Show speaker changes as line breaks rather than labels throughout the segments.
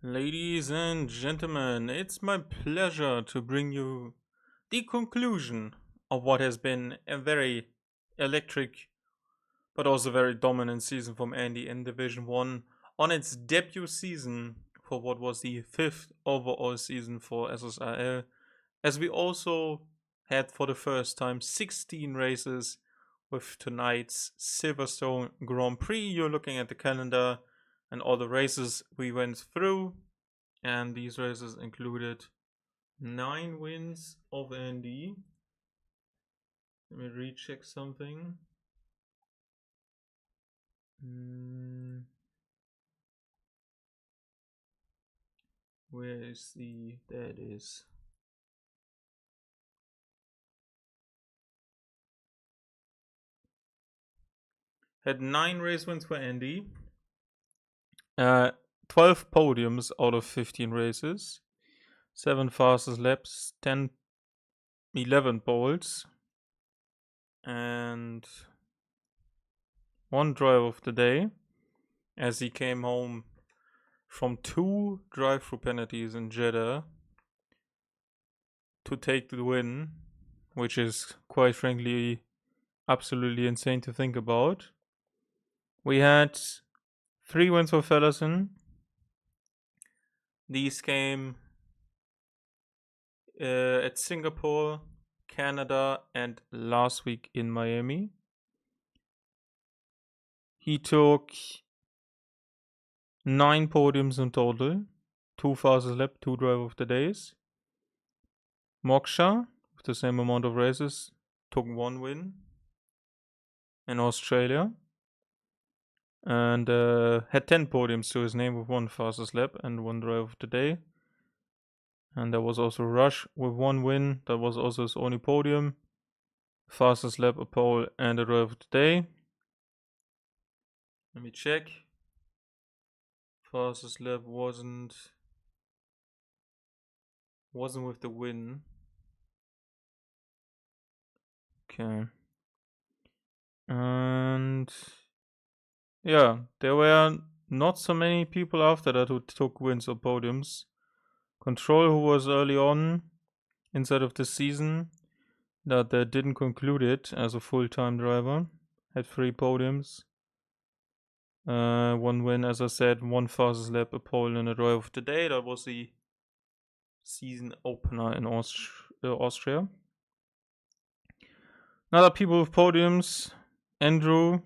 Ladies and gentlemen, it's my pleasure to bring you the conclusion of what has been a very electric but also very dominant season from Andy in Division 1 on its debut season for what was the fifth overall season for SSRL, as we also had for the first time 16 races with tonight's Silverstone Grand Prix. You're looking at the calendar and all the races we went through, and these races included 9 wins of Andy. Let me recheck something. Where is the... There it is. Had 9 race wins for Andy. 12 podiums out of 15 races. 7 fastest laps, 11 poles. And 1 drive of the day, as he came home from 2 drive-through penalties in Jeddah to take the win, which is quite frankly absolutely insane to think about. We had 3 wins for Fellison. These came at Singapore, Canada, and last week in Miami. He took 9 podiums in total, 2 fastest lap, 2 drive of the days. Moksha, with the same amount of races, took 1 win in Australia and had 10 podiums to his name with 1 fastest lap and 1 drive of the day. And there was also Rush with 1 win. That was also his only podium. Fastest lap, a pole, and a drive of the day. Let me check. Fastest lap wasn't with the win. Okay. And yeah, there were not so many people after that who took wins or podiums. Control, who was early on inside of the season, that didn't conclude it as a full-time driver, had 3 podiums. 1 win, as I said, 1 fastest lap, a pole, and a drive of the day. That was the season opener in Austria. Another people with podiums, Andrew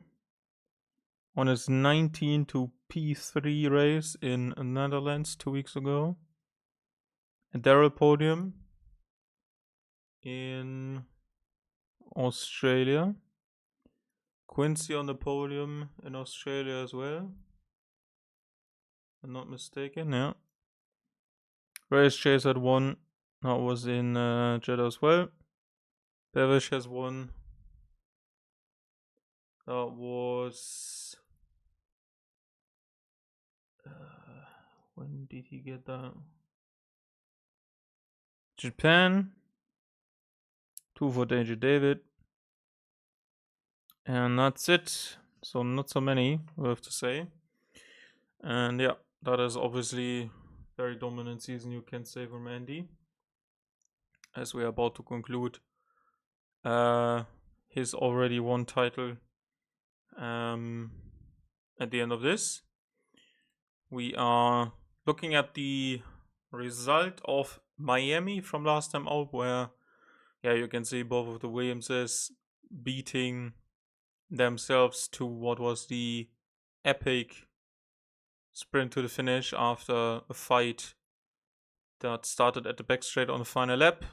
on his 19 to P3 race in Netherlands 2 weeks ago. A Daryl podium in Australia. Quincy on the podium in Australia as well. I'm not mistaken, yeah. Race Chase had 1. That was in Jeddah as well. Bevish has 1. That was... when did he get that? Japan. 2 for Danger David. And that's it. So not so many, we have to say. And yeah, that is obviously very dominant season, you can say, from Andy. As we are about to conclude his already won title at the end of this. We are looking at the result of Miami from last time out, where you can see both of the Williamses beating themselves to what was the epic sprint to the finish after a fight that started at the back straight on the final lap,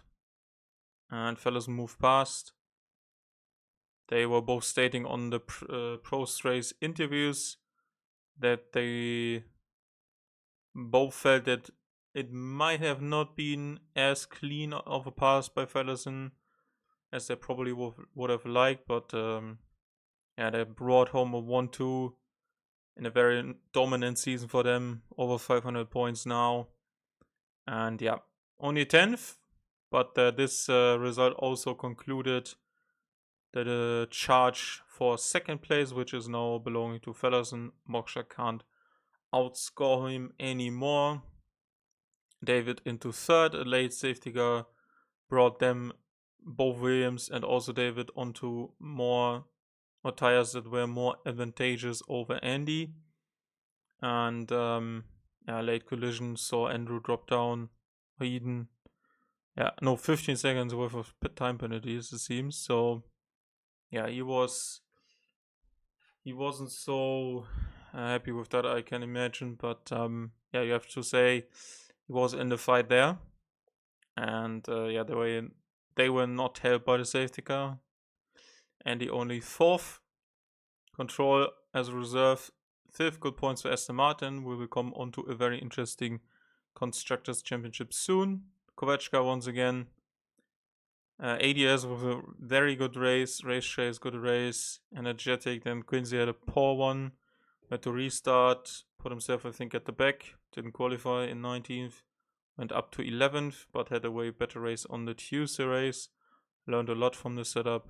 and fellas moved past. They were both stating on the post-race interviews that they both felt that it might have not been as clean of a pass by Fellison as they probably would have liked, but they brought home a 1-2 in a very dominant season for them, over 500 points now. And yeah, only 10th, but this result also concluded that the charge for 2nd place, which is now belonging to Fellison, Moksha can't outscore him anymore. David into third. A late safety car brought them, both Williams and also David, onto more or tires that were more advantageous over Andy. And late collision saw Andrew drop down. Eden, 15 seconds worth of time penalties, it seems. So yeah, he wasn't so happy with that, I can imagine. But you have to say he was in the fight there, and they were not helped by the safety car. And the only fourth, control as a reserve, fifth, good points for Aston Martin. We will come on to a very interesting Constructors' Championship soon. Kovachka once again. ADS with a very good race. Race Chase, good race. Energetic. Then Quincy had a poor one. Had to restart. Put himself, I think, at the back. Didn't qualify in 19th. Went up to 11th, but had a way better race on the Tuesday race. Learned a lot from the setup.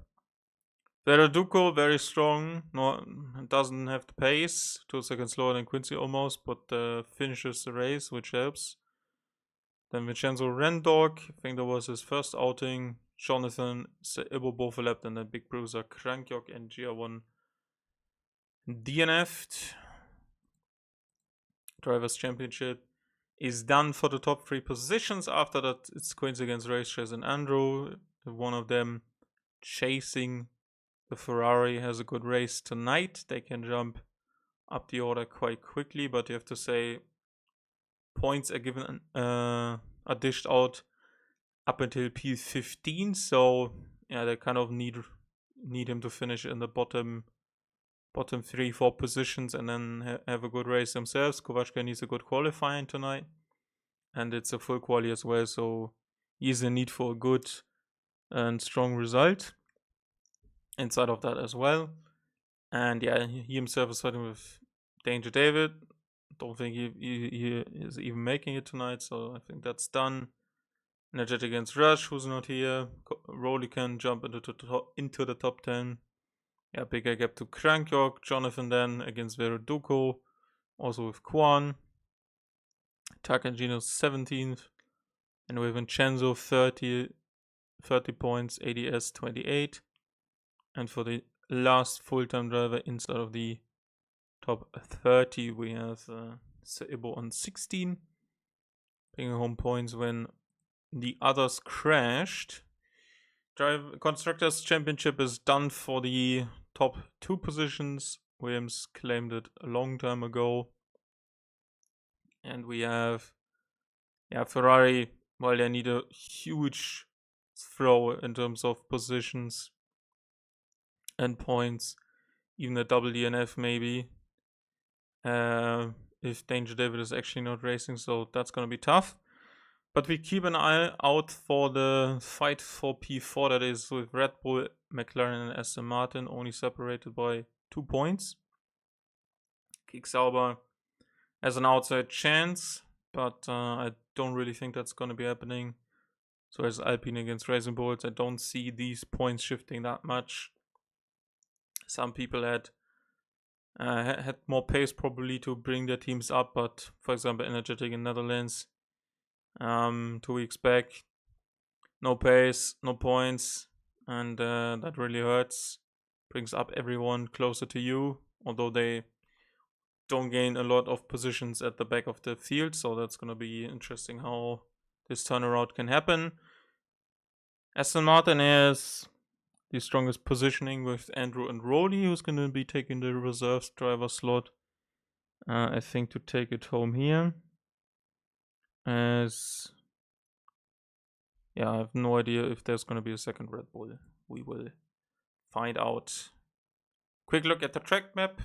Verdugo, very strong. No, doesn't have the pace. 2 seconds slower than Quincy almost, but finishes the race, which helps. Then Vincenzo Rendog, I think that was his first outing. Jonathan Ibo both left, and then Big Bruiser Krankyok and GR1 DNF'd. Drivers' Championship is done for the top 3 positions. After that, it's Quincy against Race Chase and Andrew. One of them chasing the Ferrari has a good race tonight. They can jump up the order quite quickly, but you have to say points are given are dished out up until P15. So yeah, they kind of need him to finish in the bottom 3-4 positions and then have a good race themselves. Kovachka needs a good qualifying tonight, and it's a full quali as well. So he's in need for a good and strong result inside of that as well. And yeah, he himself is fighting with Danger David. Don't think he is even making it tonight, so I think that's done. Energetic against Rush, who's not here. Rolly can jump into the top 10. Yeah, bigger gap to Krankyok. Jonathan then against Verdugo, also with Kwan. Takangino 17th. And we have Vincenzo 30 points, ADS 28. And for the last full-time driver inside of the top 30, we have Seibo on 16. Bringing home points when the others crashed. Constructors' Championship is done for the top 2 positions. Williams claimed it a long time ago. And we have Ferrari, while they need a huge throw in terms of positions and points, even a double DNF maybe, if Danger David is actually not racing, so that's going to be tough. But we keep an eye out for the fight for P4, that is with Red Bull, McLaren and Aston Martin, only separated by 2 points. Kick Sauber has an outside chance, but I don't really think that's going to be happening. So as Alpine against Racing Bulls, I don't see these points shifting that much. Some people had more pace probably to bring their teams up, but for example, Energetic in Netherlands, 2 weeks back, no pace, no points, and that really hurts. Brings up everyone closer to you, although they don't gain a lot of positions at the back of the field, so that's going to be interesting how this turnaround can happen. Aston Martin has the strongest positioning with Andrew and Rolly, who's going to be taking the reserves driver slot, I think, to take it home here. I have no idea if there's going to be a second Red Bull. We will find out. Quick look at the track map.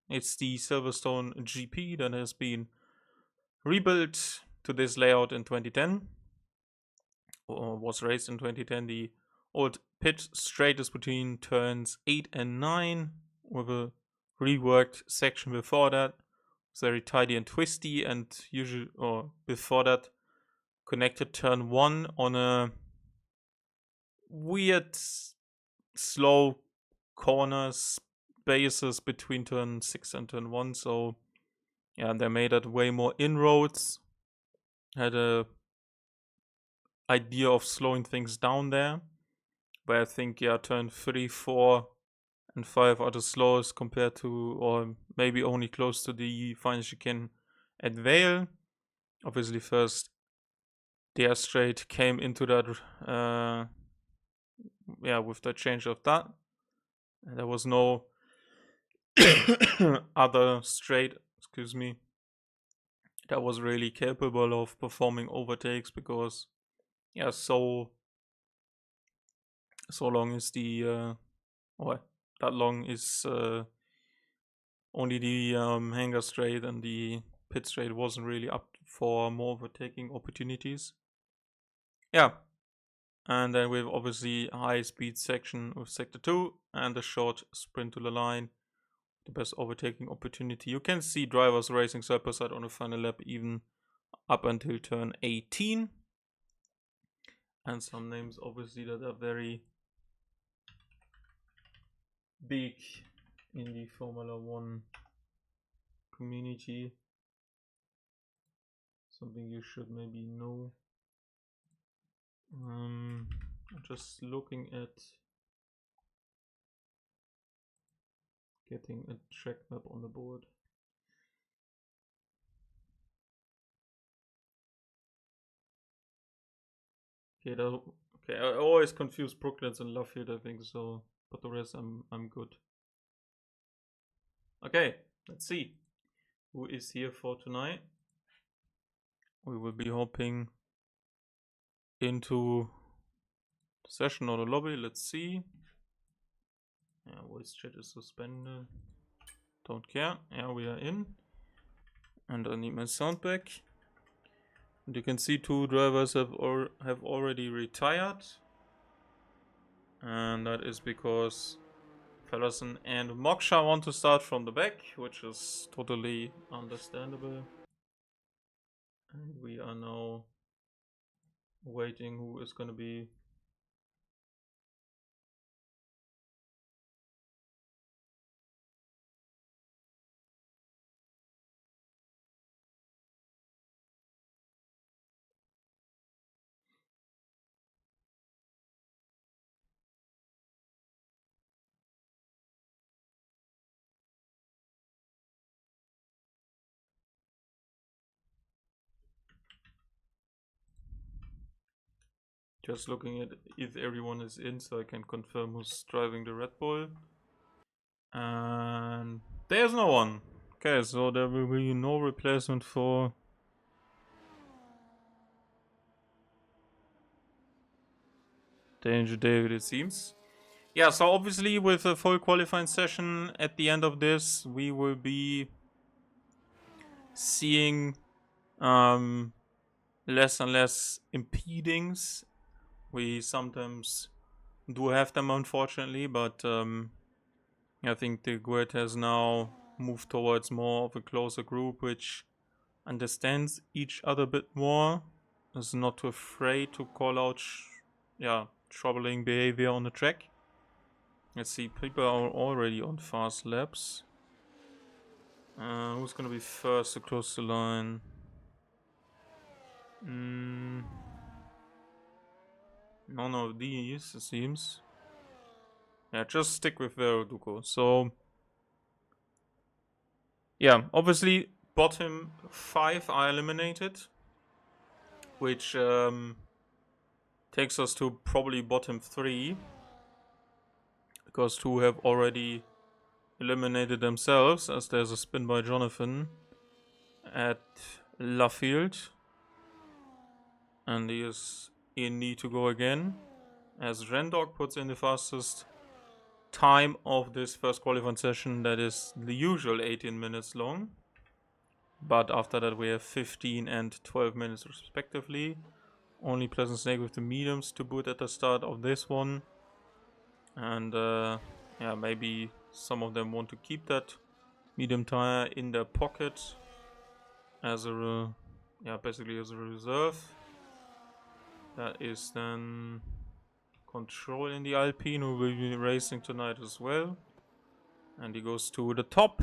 It's the Silverstone GP that has been rebuilt to this layout in 2010. Or was raced in 2010. The old pit straight is between turns 8 and 9, with a reworked section before that. It's very tidy and twisty, and before that, connected turn 1 on a weird, slow corner spaces between turn 6 and turn 1. So yeah, they made it way more inroads. had a idea of slowing things down there. But I think turn 3, 4, and 5 are the slowest compared to, or maybe only close to the final chicane at Vale. Obviously, first der straight came into that, with the change of that. And there was no other straight, that was really capable of performing overtakes because, so long is the, or that long is only the hanger straight, and the pit straight wasn't really up for more overtaking opportunities. Yeah. And then we have obviously a high speed section with sector 2 and a short sprint to the line. The best overtaking opportunity. You can see drivers racing side by side on the final lap even up until turn 18. And some names obviously that are very big in the Formula 1 community. Something you should maybe know. Just looking at getting a track map on the board. Okay, I always confuse Brooklands and Lafayette, I think so, but the rest I'm good. Okay, let's see who is here for tonight. We will be hopping into the session or the lobby. Let's see. Yeah, voice chat is suspended. Don't care. Yeah, we are in. And I need my sound back. And you can see 2 drivers have already retired. And that is because Fellerson and Moksha want to start from the back, which is totally understandable. And we are now waiting who is going to be just looking at if everyone is in so I can confirm who's driving the Red Bull. And there's no one. Okay, so there will be no replacement for Danger David, it seems. Yeah, so obviously with a full qualifying session at the end of this, we will be seeing less and less impedings. We sometimes do have them, unfortunately, but I think the grid has now moved towards more of a closer group, which understands each other a bit more, is not too afraid to call out troubling behavior on the track. Let's see, people are already on fast laps. Who's gonna be first to cross the line? None of these, it seems. Yeah, just stick with Veroduko. So, yeah, obviously bottom 5 are eliminated, which takes us to probably bottom 3, because 2 have already eliminated themselves, as there's a spin by Jonathan at Laffield, and he is in need to go again, as Rendog puts in the fastest time of this first qualifying session, that is the usual 18 minutes long, but after that we have 15 and 12 minutes respectively. Only Pleasant Snake with the mediums to boot at the start of this one, and maybe some of them want to keep that medium tire in their pocket as a basically as a reserve. That is then Control in the Alpine, who will be racing tonight as well, and he goes to the top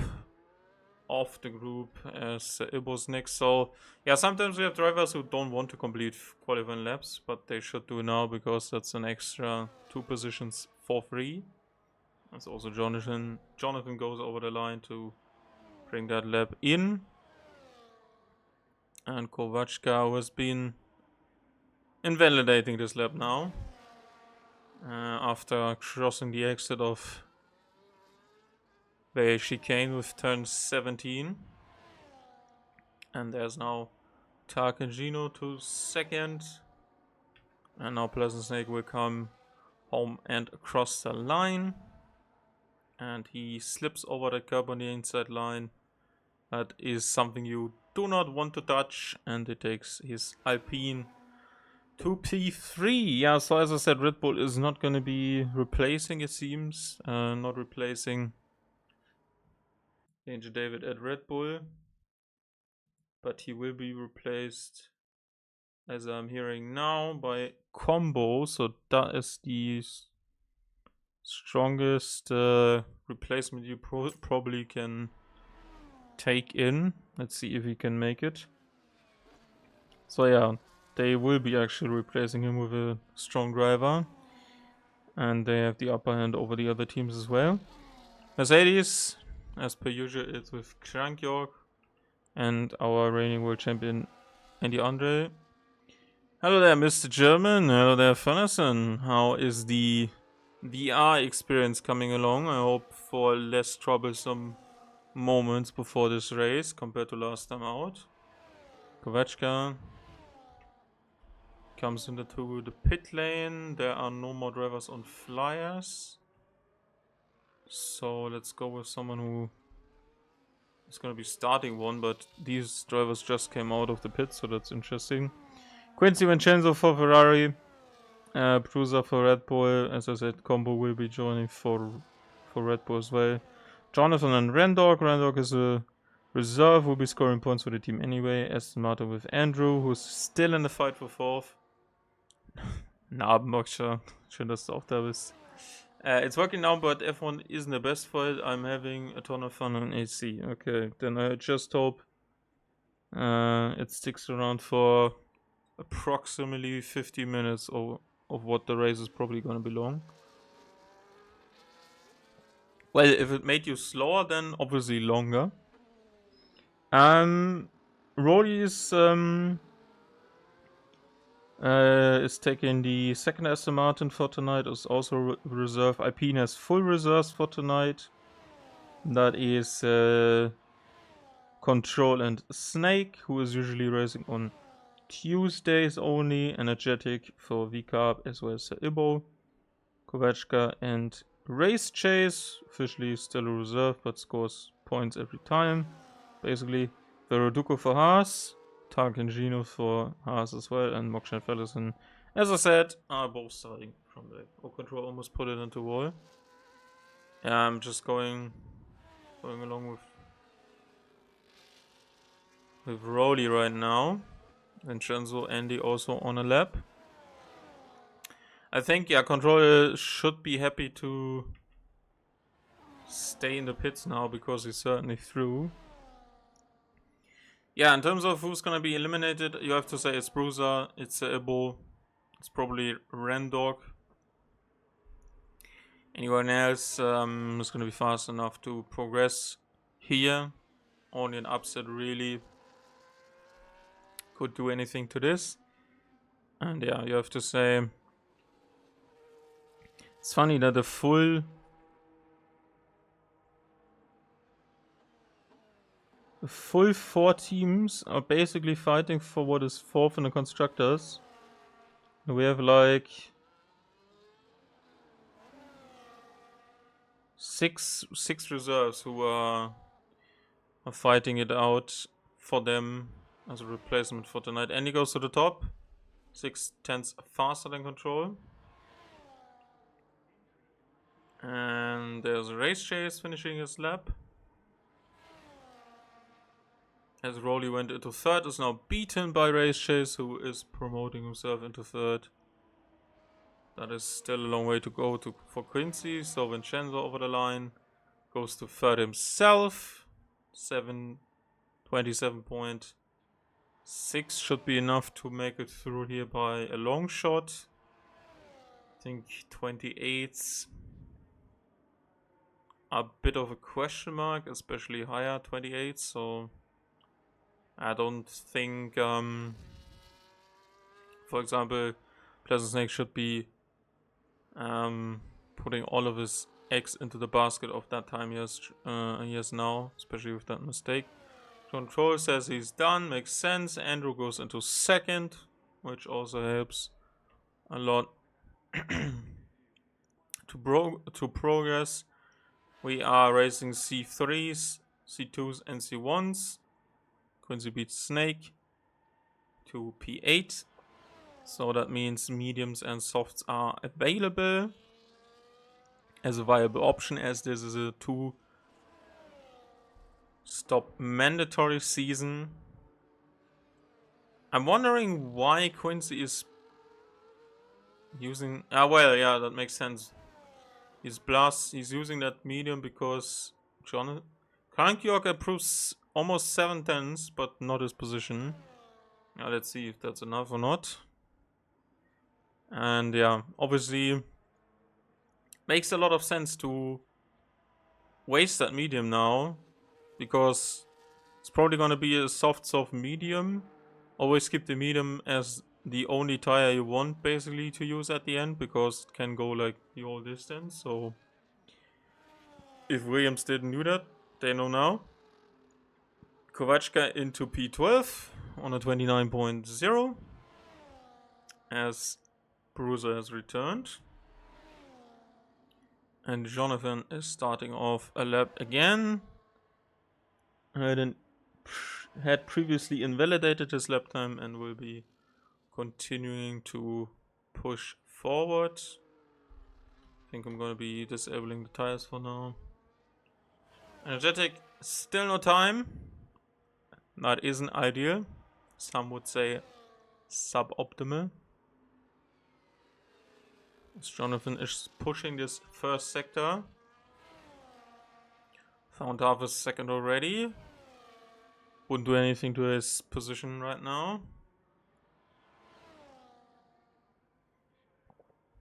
of the group as Ibo's next. So yeah, sometimes we have drivers who don't want to complete qualifying laps, but they should do now because that's an extra 2 positions for free. That's also Jonathan. Jonathan goes over the line to bring that lap in. And Kovachka, who has been invalidating this lap now. After crossing the exit of the chicane with turn 17. And there's now Tarkangino to second. And now Pleasant Snake will come home and across the line. And he slips over the curb on the inside line. That is something you do not want to touch. And it takes his Alpine to P3. Yeah, so as I said, Red Bull is not going to be replacing, it seems. Not replacing Danger David at Red Bull. But he will be replaced, as I'm hearing now, by Combo. So that is the strongest replacement you probably can take in. Let's see if he can make it. So yeah, they will be actually replacing him with a strong driver. And they have the upper hand over the other teams as well. Mercedes, as per usual, is with Crank York and our reigning world champion Andy Andre. Hello there, Mr. German. Hello there, Fannerson. How is the VR experience coming along? I hope for less troublesome moments before this race compared to last time out. Kovachka comes into the pit lane. There are no more drivers on flyers. So let's go with someone who is going to be starting one, but these drivers just came out of the pit, so that's interesting. Quincy Vincenzo for Ferrari. Bruiser for Red Bull. As I said, Combo will be joining for Red Bull as well. Jonathan and Rendog. Rendog is a reserve, will be scoring points for the team anyway. Aston Martin with Andrew, who's still in the fight for 4th. Narbenboxer. Schön, dass du auch da bist. It's working now, but F1 isn't the best for it. I'm having a ton of fun on AC. Okay, then I just hope it sticks around for approximately 50 minutes of what the race is probably going to be long. Well, if it made you slower, then obviously longer. Rolly is taking the second Aston Martin for tonight. Is also reserve. Alpine has full reserves for tonight. That is Control and Snake, who is usually racing on Tuesdays only. Energetic for VCARB as well as Ibo. Kovachka and Race Chase, officially still a reserve, but scores points every time. Basically, Veroduco for Haas, Tarkangino for Haas as well, and Mokshan Fellison, as I said, are both starting from the Control almost put it into wall. Yeah, I'm just going along with Rowley right now. Vincenzo, Andy also on a lap. I think, yeah, Control should be happy to stay in the pits now because he's certainly through. Yeah, in terms of who's gonna be eliminated, you have to say it's Bruiser, it's Ibo, it's probably Rendog. Anyone else is gonna be fast enough to progress here. Only an upset really could do anything to this. And yeah, you have to say it's funny that the full four teams are basically fighting for what is 4th in the constructors. We have like six reserves who are fighting it out for them as a replacement for tonight. Andy goes to the top, 6/10 faster than Control. And there's a Race Chase finishing his lap. As Rowley went into 3rd, is now beaten by Race Chase, who is promoting himself into 3rd. That is still a long way to go for Quincy, so Vincenzo over the line goes to 3rd himself. 27.6 should be enough to make it through here by a long shot. I think 28's a bit of a question mark, especially higher 28, so I don't think, for example, Pleasant Snake should be putting all of his eggs into the basket of that time he has now, especially with that mistake. Control says he's done, makes sense. Andrew goes into second, which also helps a lot to progress. We are racing C3s, C2s, and C1s. Quincy beats Snake to P8. So that means mediums and softs are available as a viable option, as this is a 2-stop mandatory season. I'm wondering why Quincy is using... well, yeah, that makes sense. He's using that medium because Krankyok approves almost 7/10s, but not his position. Now let's see if that's enough or not. And yeah, obviously makes a lot of sense to waste that medium now, because it's probably gonna be a soft medium. Always keep the medium as the only tire you want basically to use at the end, because it can go like the whole distance. So if Williams didn't do that, they know now. Kovachka into P12 on a 29.0 as Bruiser has returned. And Jonathan is starting off a lap again. Had previously invalidated his lap time and will be continuing to push forward. I think I'm gonna be disabling the tires for now. Energetic, still no time. That isn't ideal. Some would say suboptimal. As Jonathan is pushing this first sector. Found half a second already. Wouldn't do anything to his position right now.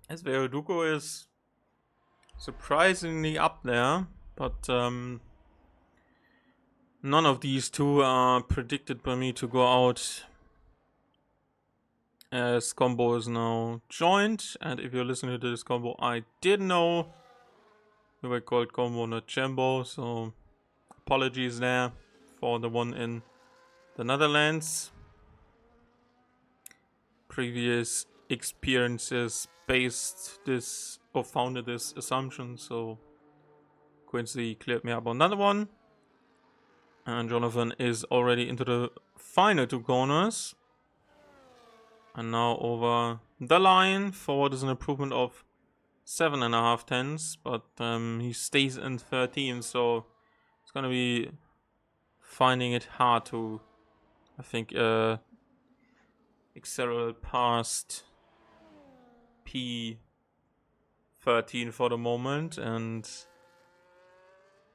As Veroduko is surprisingly up there, but none of these two are predicted by me to go out, as combo is now joined. And if you're listening to this combo, I did know we were called combo, not Jumbo, so apologies there for the one in the Netherlands. Previous experiences based this or founded this assumption, so Quincy cleared me up on another one. And Jonathan is already into the final two corners. And now over the line. Forward is an improvement of 7.5/10s, but he stays in 13, so it's gonna be finding it hard to, I think, accelerate past P13 for the moment, and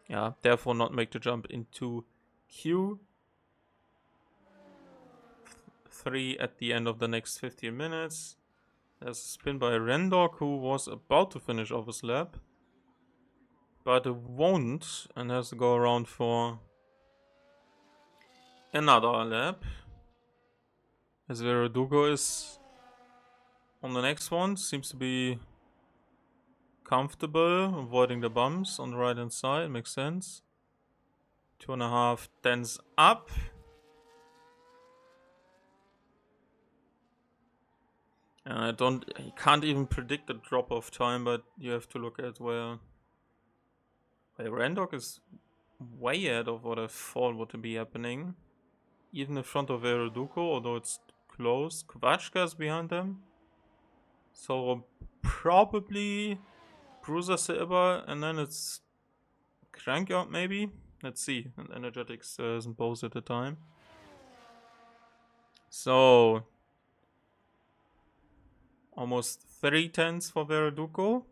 yeah, therefore not make the jump into Q3 at the end of the next 15 minutes. There's a spin by Rendok, who was about to finish off his lap, but won't, and has to go around for another lap. As Veroduko is on the next one, seems to be comfortable, avoiding the bumps on the right hand side, makes sense. 2.5/10s up. And you can't even predict the drop off time, but you have to look at where Rendok is way ahead of what I thought would be happening. Even in front of Veroduko, although it's close. Kvachka is behind them. So probably Bruiser Silver, and then it's Crankyard maybe? Let's see. And Energetics isn't both at the time. So almost 3/10s for Veroduko.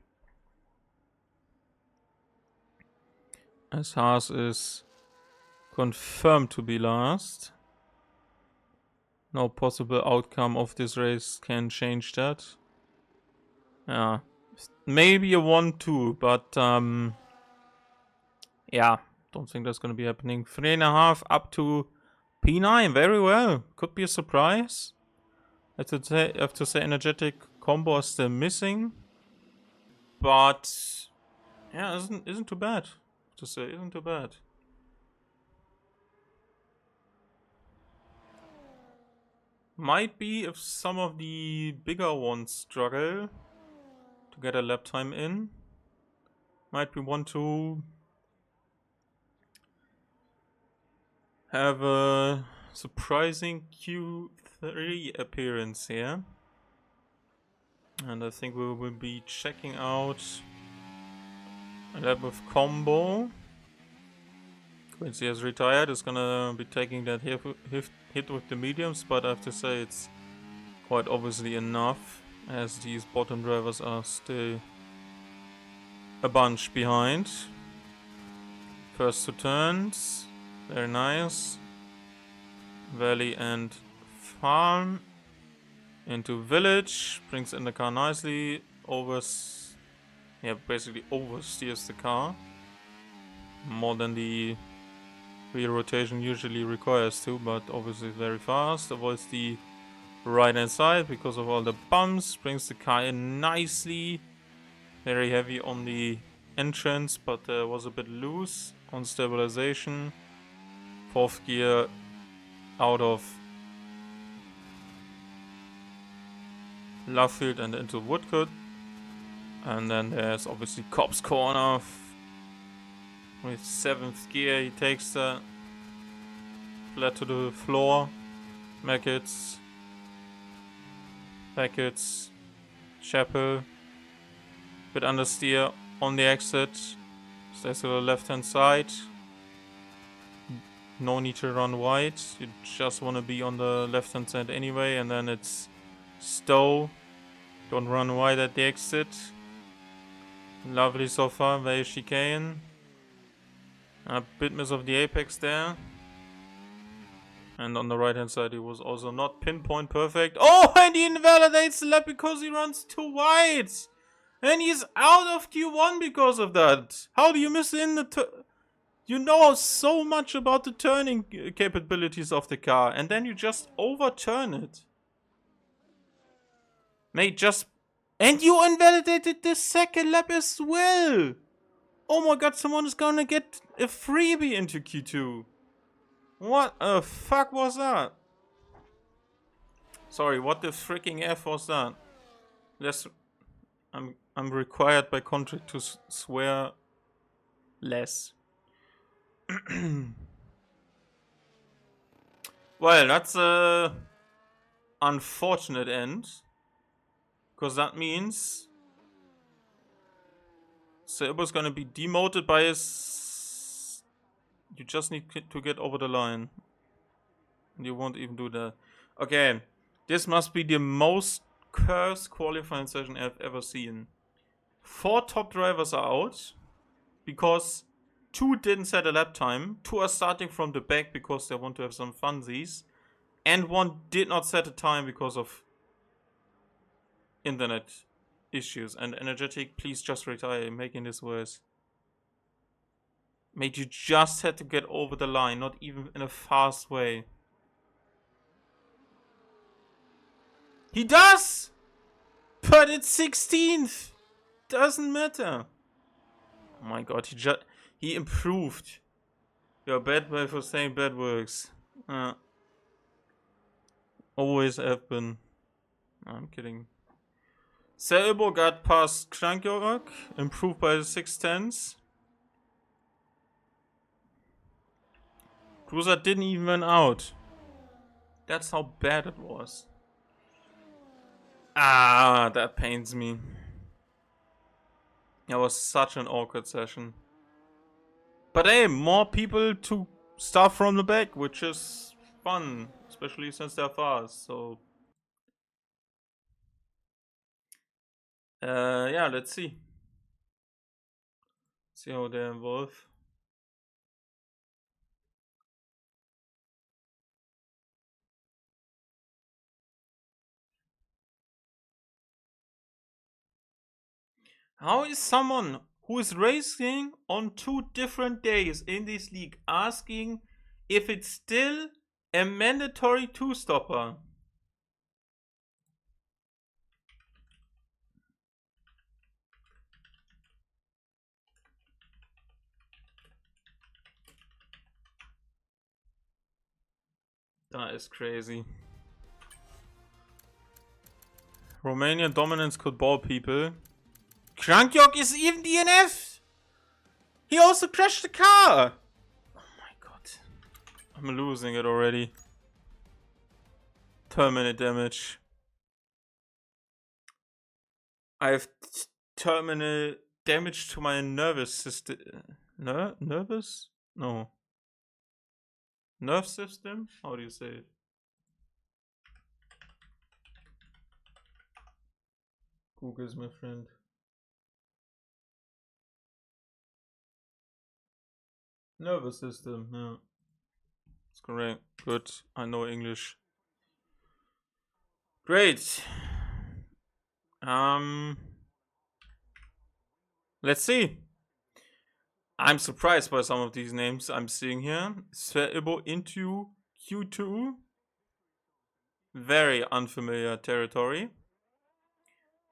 As Haas is Confirmed to be last. No possible outcome of this race can change that. Yeah. Maybe a 1-2, but yeah, don't think that's gonna be happening. 3.5 up to P9, very well. Could be a surprise. I have to say energetic combo is still missing. But yeah, isn't too bad. To say isn't too bad. Might be if some of the bigger ones struggle to get a lap time in. Might be one to have a surprising Q3 appearance here. And I think we will be checking out a lap with combo. Quincy has retired, is gonna be taking that hit with the mediums, but I have to say it's quite obviously enough, as these bottom drivers are still a bunch behind. First two turns, very nice. Valley and farm into village, brings in the car nicely, basically oversteers the car more than the rear rotation usually requires to, but obviously very fast. Avoids the right hand side because of all the bumps, brings the car in nicely. Very heavy on the entrance, but was a bit loose on stabilization. Fourth gear out of Lovefield and into Woodcut. And then there's obviously Cobb's Corner. With 7th gear, he takes the flat to the floor. Maggots. Beckets. Chapel. Bit understeer on the exit. Stays to the left hand side. No need to run wide. You just want to be on the left hand side anyway. And then it's stow. Don't run wide at the exit. Lovely so far. Very chicane. A bit miss of the apex there. And on the right hand side he was also not pinpoint perfect. Oh, and he invalidates the lap because he runs too wide. And he's out of Q1 because of that. How do you miss in the you know so much about the turning capabilities of the car, and then you just overturn it. Mate, and you invalidated the second lap as well. Oh my god, someone is gonna get a freebie into Q2. What the fuck was that? Sorry, what the freaking F was that? I'm required by contract to swear less. Well, that's a unfortunate end, because that means Silber's gonna be demoted by his. You just need to get over the line. And you won't even do that. Okay, this must be the most cursed qualifying session I've ever seen. 4 top drivers are out because 2 didn't set a lap time. 2 are starting from the back because they want to have some funsies. And 1 did not set a time because of internet issues. And energetic, please just retire, making this worse. Mate, you just had to get over the line, not even in a fast way. He does! But it's 16th! Doesn't matter. Oh my god, he improved. You're a bad boy for saying bad works. Always have been. No, I'm kidding. Selbo got past Krankjorok, improved by 6/10. Cruiser didn't even win out. That's how bad it was. Ah, that pains me. That was such an awkward session. But hey, more people to start from the back, which is fun, especially since they're fast. So, yeah, let's see. See how they evolve. How is someone who is racing on 2 different days in this league asking if it's still a mandatory 2-stopper? That is crazy. Romanian dominance could ball people. Krankyok is even DNF! He also crashed the car! Oh my god. I'm losing it already. Terminal damage. I have terminal damage to my nervous system. Nervous? No. Nerve system? How do you say it? Google is my friend. Nervous system, yeah. That's correct. Good. I know English. Great. Let's see. I'm surprised by some of these names I'm seeing here. Sverbo into Q2. Very unfamiliar territory.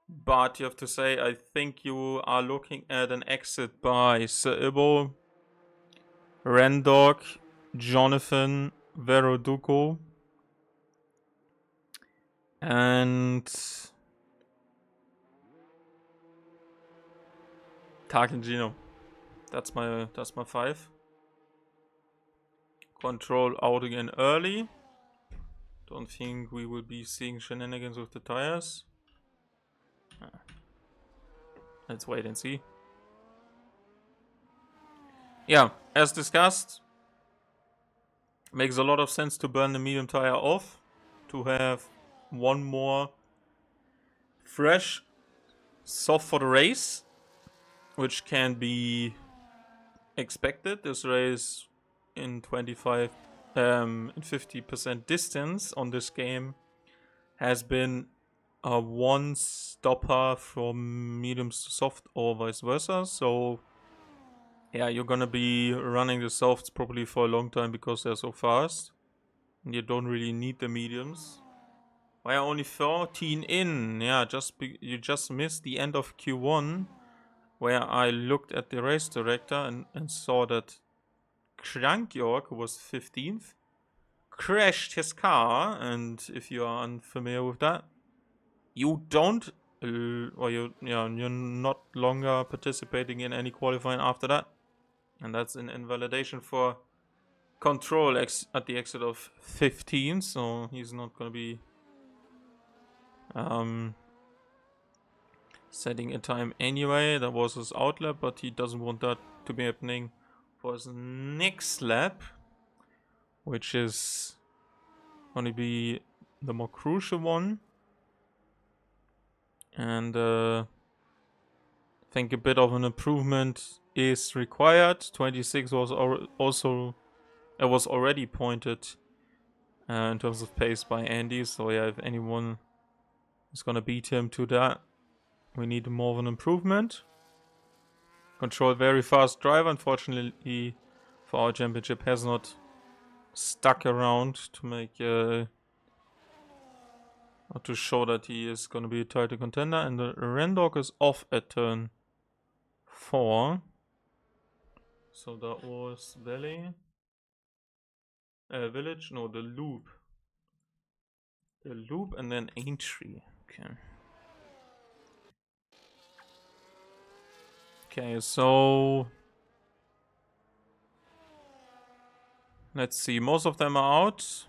But you have to say, I think you are looking at an exit by Sverbo, Rendog, Jonathan, Veroduco, and Tarkingino. That's my 5. Control out again early. Don't think we will be seeing shenanigans with the tires. Let's wait and see. Yeah, as discussed, makes a lot of sense to burn the medium tire off, to have one more fresh soft for the race, which can be expected. This race in 50% distance on this game has been a one stopper from mediums to soft or vice versa. So yeah, you're gonna be running the softs probably for a long time because they're so fast. And you don't really need the mediums. Why are only 14 in? Yeah, you just missed the end of Q1, where I looked at the race director and saw that Krankjork, who was 15th, crashed his car. And if you are unfamiliar with that, you don't, you're not longer participating in any qualifying after that. And that's an invalidation for control at the exit of 15, so he's not going to be setting a time anyway. That was his outlap, but he doesn't want that to be happening for his next lap, which is going to be the more crucial one. And I think a bit of an improvement is required. 26 was was already pointed in terms of pace by Andy, so yeah, if anyone is gonna beat him to that, we need more of an improvement. Control very fast driver, unfortunately for our championship, has not stuck around to make or to show that he is gonna be a title contender. And the Rendog is off at turn 4. So that was Village? No, the loop. The loop and then Aintree. Okay. Okay, so let's see. Most of them are out.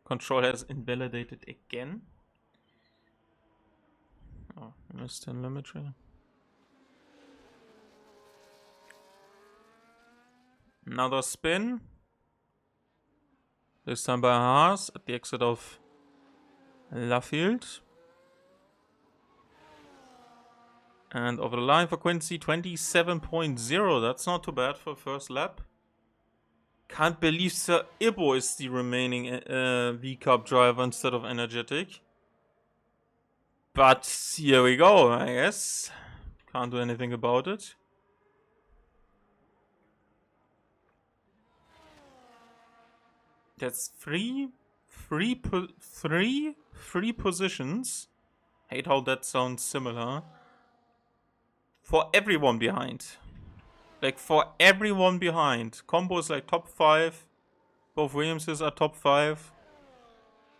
Control has invalidated again. Oh, missed telemetry. Another spin. This time by Haas at the exit of Laffield. And over the line for Quincy, 27.0. That's not too bad for first lap. Can't believe Sir Ibo is the remaining V-Cup driver instead of Energetic. But here we go, I guess. Can't do anything about it. That's three positions. Hate how that sounds similar. For everyone behind. Like, for everyone behind. Combo is like top 5. Both Williamses are top 5.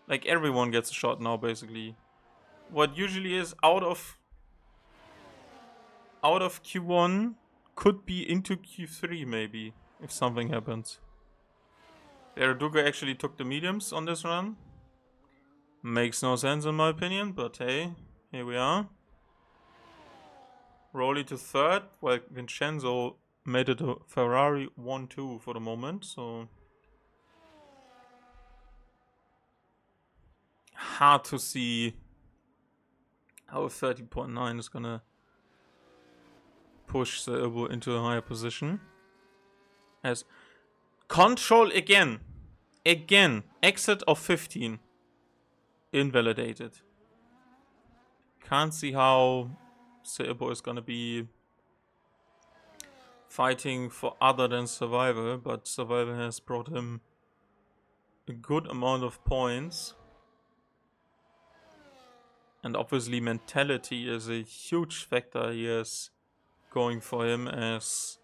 Like, everyone gets a shot now, basically. What usually is out of Q1 could be into Q3, maybe, if something happens. Verdugo actually took the mediums on this run. Makes no sense in my opinion, but hey, here we are. Rowley to third, while Vincenzo made it a Ferrari 1-2 for the moment, so hard to see how 30.9 is gonna push the Ilbo into a higher position. As control again, exit of 15, invalidated. Can't see how Ilbo is gonna be fighting for other than Survivor, but Survivor has brought him a good amount of points. And obviously mentality is a huge factor he has going for him, as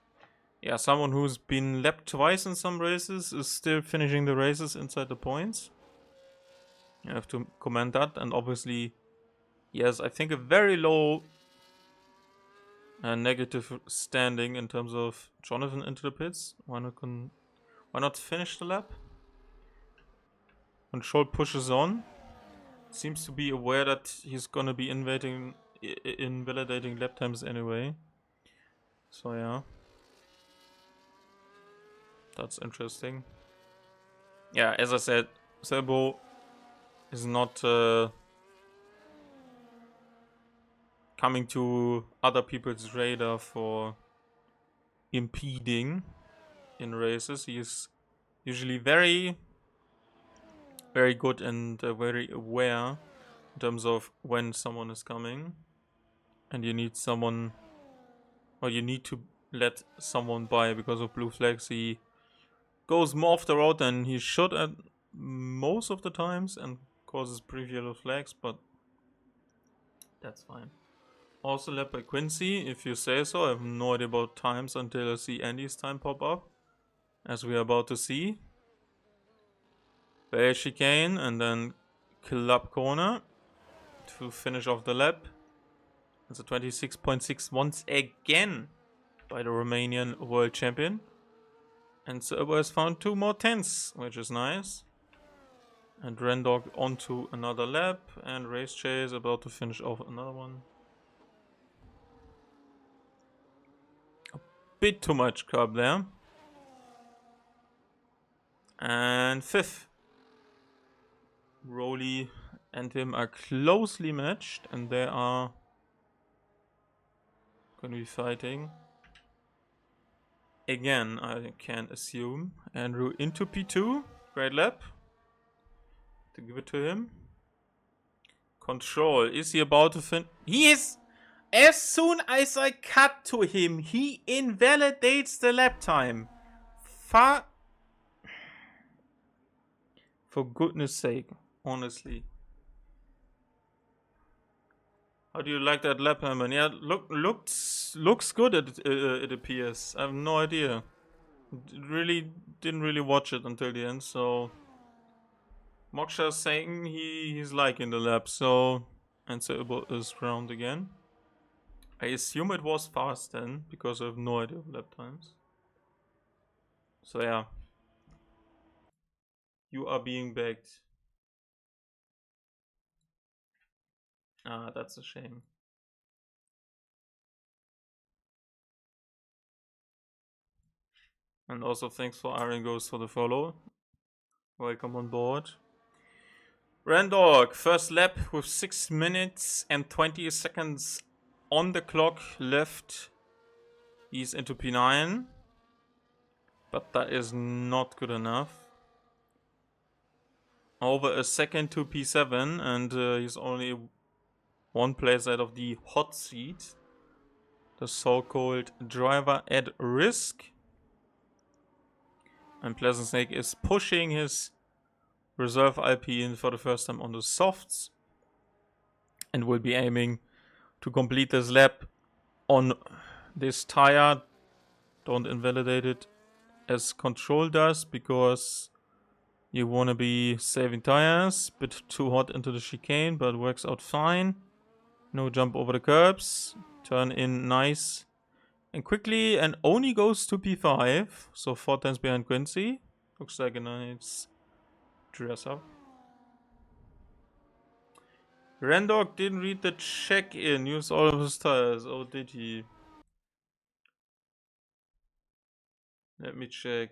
someone who's been lapped twice in some races is still finishing the races inside the points. You have to comment that, and obviously he has, I think, a very low negative standing in terms of Jonathan into the pits. Why not finish the lap? Control pushes on. Seems to be aware that he's gonna be invalidating lap times anyway. So yeah. That's interesting. Yeah, as I said, Selbo is not coming to other people's radar for impeding in races. He is usually very, very good and very aware in terms of when someone is coming. And you need someone, or you need to let someone by because of blue flags. He goes more off the road than he should at most of the times and causes brief yellow flags, but that's fine. Also led by Quincy, if you say so. I have no idea about times until I see Andy's time pop up, as we are about to see. Bay chicane and then club corner to finish off the lap. It's a 26.6 once again by the Romanian world champion. And Serbo has found 2 more 10s, which is nice. And Rendog onto another lap, and Race Chase about to finish off another one. A bit too much curb there. And 5th. Rowley and him are closely matched, and they are going to be fighting. Again, I can assume. Andrew into P2. Great lap. To give it to him. Control. Is he about to fin? He is! As soon as I cut to him, he invalidates the lap time. For goodness sake, honestly. How do you like that lap time? And yeah, looks good. It appears. I have no idea. Didn't really watch it until the end. So Moksha is saying he's liking the lap. So Answerable is round again. I assume it was fast then, because I have no idea of lap times. So yeah. You are being baked. Ah, that's a shame. And also thanks for Iron Ghost for the follow. Welcome on board. Randog, first lap with 6 minutes and 20 seconds on the clock left. He's into P9. But that is not good enough. Over a second to P7, and he's only 1 place out of the hot seat. the so-called driver at risk. And Pleasant Snake is pushing his reserve Alpine for the first time on the softs. And will be aiming to complete this lap on this tire. Don't invalidate it as Control does, because you want to be saving tires. Bit too hot into the chicane, but works out fine. No jump over the curbs. Turn in nice and quickly, and only goes to P5. So 4 tenths behind Quincy. Looks like a nice dress up. Rendog didn't read the check-in. Used all of his tires. Oh, did he? Let me check.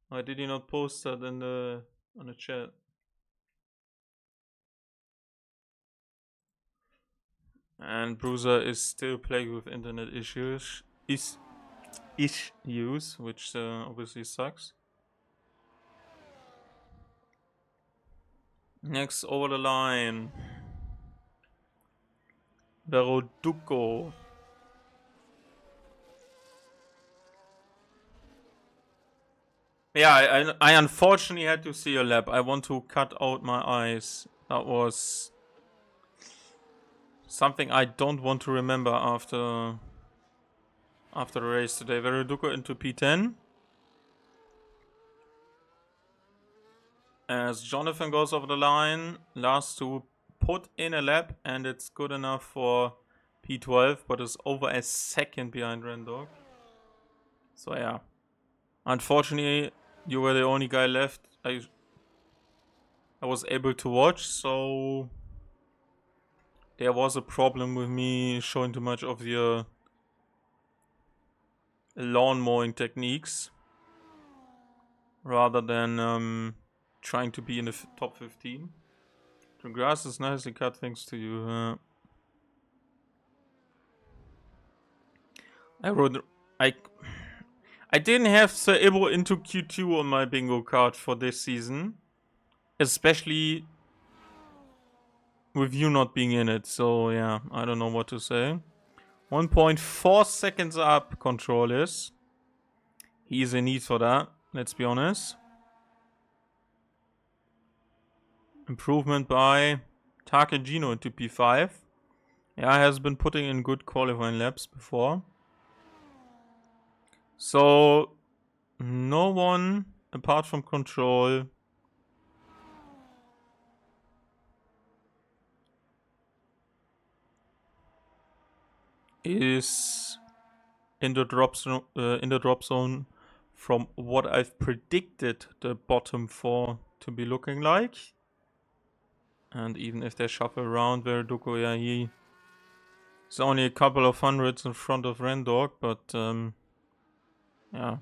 Why did he not post that in the on the chat? And Bruiser is still plagued with internet issues. Issues, which obviously sucks. Next over the line, Veroduco. Yeah, I unfortunately had to see a lap. I want to cut out my eyes. That was something I don't want to remember after the race today. Veroduco into P10. As Jonathan goes over the line, last to put in a lap, and it's good enough for P12, but it's over a second behind Rendog. So yeah, unfortunately, you were the only guy left I was able to watch, so there was a problem with me showing too much of the lawn mowing techniques rather than trying to be in the top 15. The grass is nicely cut, thanks to you. I didn't have Sir Ibo into Q2 on my bingo card for this season, especially with you not being in it. So yeah, I don't know what to say. 1.4 seconds up, Control is. He's in need for that, let's be honest. Improvement by Takegino into P5. Yeah, has been putting in good qualifying laps before. So, no one apart from Control is in the drop zone from what I've predicted the bottom 4 to be looking like. And even if they shuffle around, Verdugo, yeah, he's only a couple of hundreds in front of Rendog, but yeah.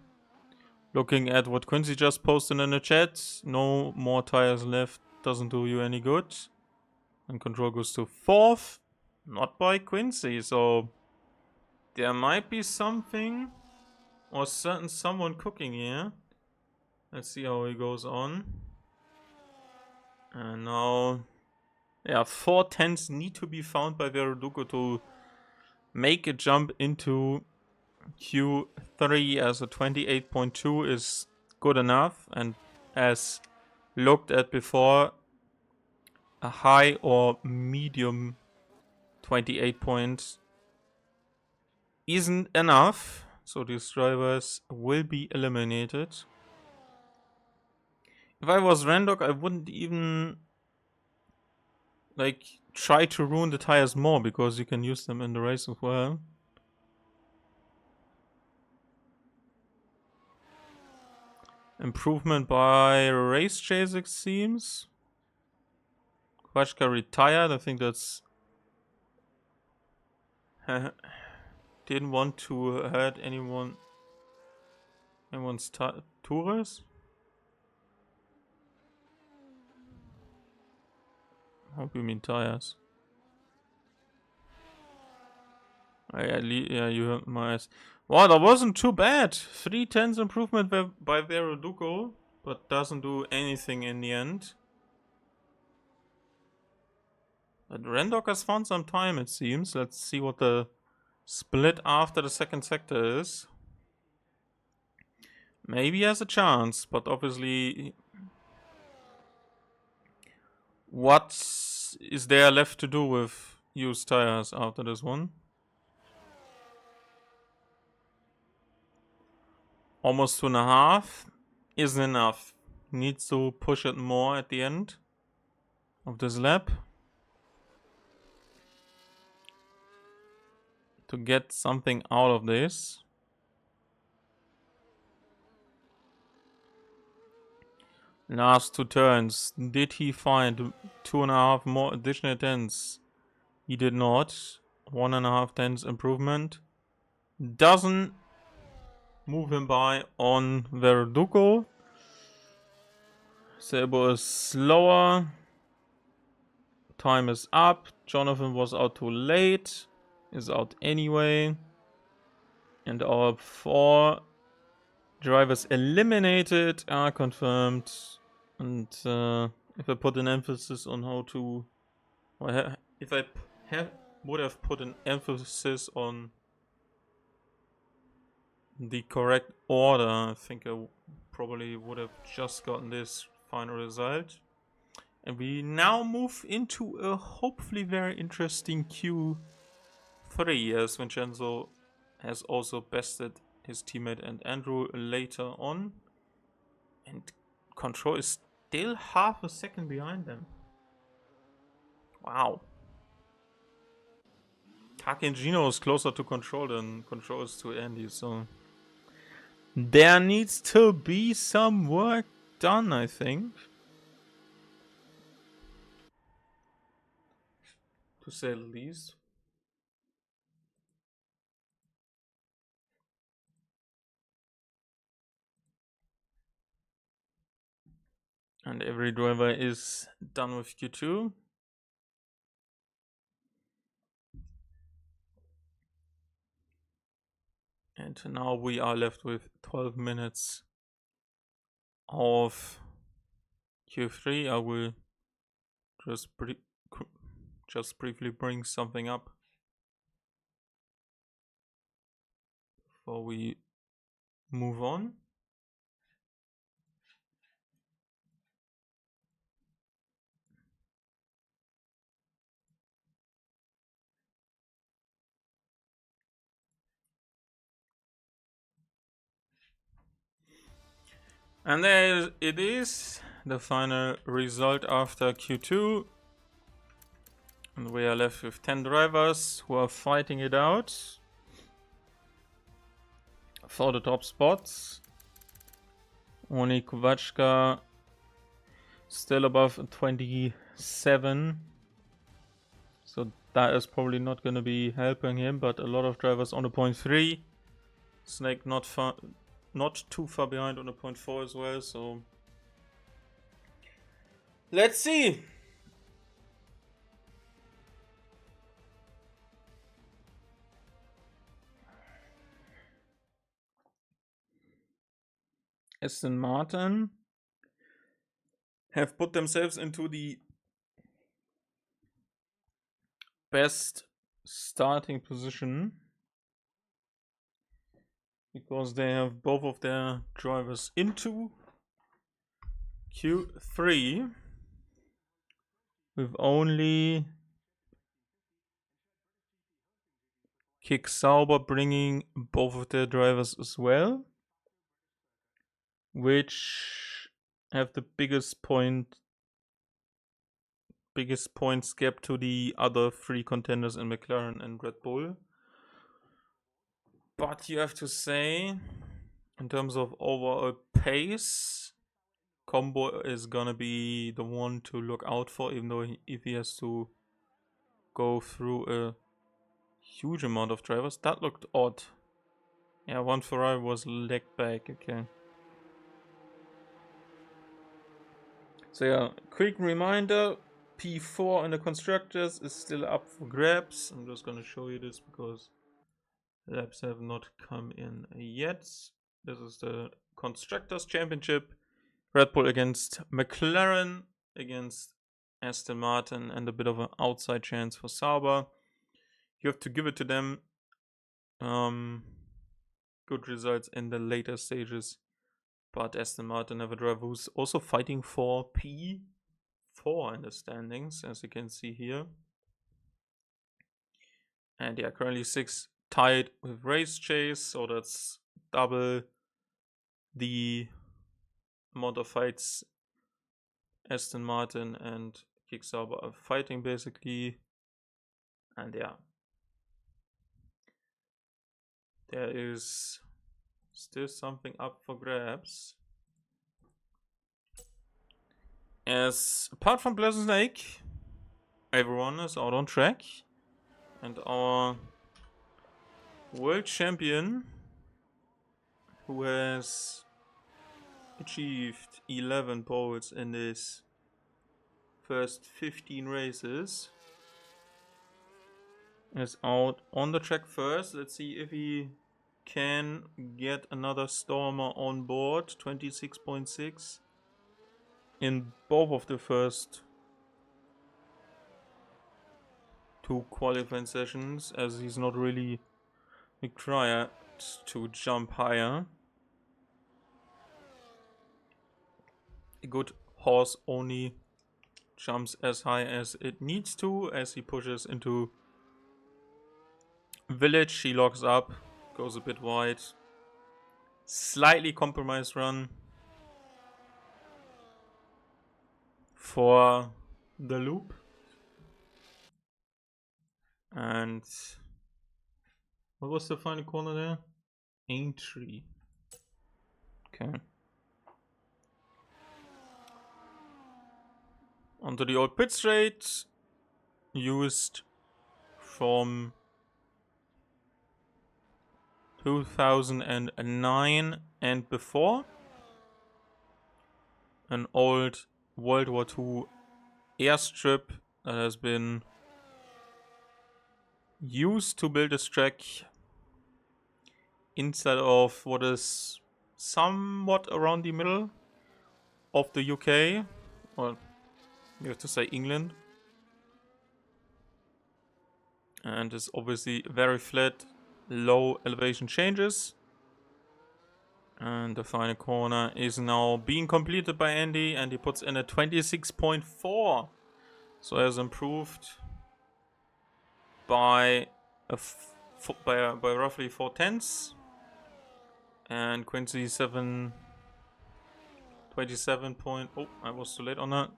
Looking at what Quincy just posted in the chat, no more tires left, doesn't do you any good. And Control goes to 4th, not by Quincy, so there might be something or someone cooking here. Let's see how he goes on. And now, yeah, 4 tenths need to be found by Verdugo to make a jump into Q3, as a 28.2 is good enough, and as looked at before, a high or medium 28 points isn't enough, so these drivers will be eliminated. If I was Rendog, I wouldn't even try to ruin the tires more, because you can use them in the race as well. Improvement by Race Chase, it seems. Quachka retired. I think that's didn't want to hurt anyone's tours. Hope you mean tires. Yeah, you heard my ass. Wow, that wasn't too bad. 3 tenths improvement by Verdugo, but doesn't do anything in the end. But Rendok has found some time, it seems. Let's see what the split after the second sector is. Maybe he has a chance, but obviously... What is there left to do with used tires after this one? Almost 2.5 isn't enough. Needs to push it more at the end of this lap to get something out of this. Last 2 turns. Did he find 2.5 more additional tenths? He did not. 1.5 tenths improvement. Doesn't move him by on Verdugo. Sebo is slower. Time is up. Jonathan was out too late. Is out anyway. And our 4 drivers eliminated are confirmed. And if I put an emphasis on how to... if I would have put an emphasis on the correct order, I think I probably would have just gotten this final result. And we now move into a hopefully very interesting Q3, as Vincenzo has also bested his teammate and Andrew later on. And Control is still half a second behind them. Wow. Taki and Gino is closer to Control than Control is to Andy, so... There needs to be some work done, I think. To say the least. And every driver is done with Q2. And now we are left with 12 minutes of Q3. I will just briefly bring something up before we move on. And there it is, the final result after Q2. And we are left with 10 drivers who are fighting it out for the top spots. Only Kovachka still above 27. So that is probably not going to be helping him, but a lot of drivers on the 0.3. Snake not too far behind on the 0.4 as well, so let's see. Aston Martin have put themselves into the best starting position because they have both of their drivers into Q3 with only Kick Sauber bringing both of their drivers as well, which have the biggest points gap to the other 3 contenders in McLaren and Red Bull. But you have to say, in terms of overall pace, Combo is gonna be the one to look out for, even though if he has to go through a huge amount of drivers. That looked odd. Yeah, one Ferrari was legged back, okay. So yeah, quick reminder, P4 in the Constructors is still up for grabs. I'm just gonna show you this because laps have not come in yet. This is the Constructors Championship. Red Bull against McLaren, against Aston Martin, and a bit of an outside chance for Sauber. You have to give it to them. Good results in the later stages. But Aston Martin have a driver who's also fighting for P4 in the standings, as you can see here. And yeah, currently 6 tied with Race Chase, so that's double the amount of fights Aston Martin and Kick Sauber are fighting basically. And yeah, there is still something up for grabs. As apart from Pleasant Snake, everyone is out on track. And our world champion, who has achieved 11 poles in his first 15 races, is out on the track first. Let's see if he can get another Stormer on board. 26.6 in both of the first 2 qualifying sessions, as he's not really required to jump higher. A good horse only jumps as high as it needs to. As he pushes into village, he locks up, goes a bit wide. Slightly compromised run for the loop. And what was the final corner there? Aintree. Okay. Onto the old pit straight, used from 2009 and before. An old World War II airstrip that has been used to build this track instead of what is somewhat around the middle of the UK, or you have to say England, and is obviously very flat, low elevation changes. And the final corner is now being completed by Andy, and he puts in a 26.4, so has improved by by roughly 4 tenths. And Quincy 27 point. Oh, I was too late on that.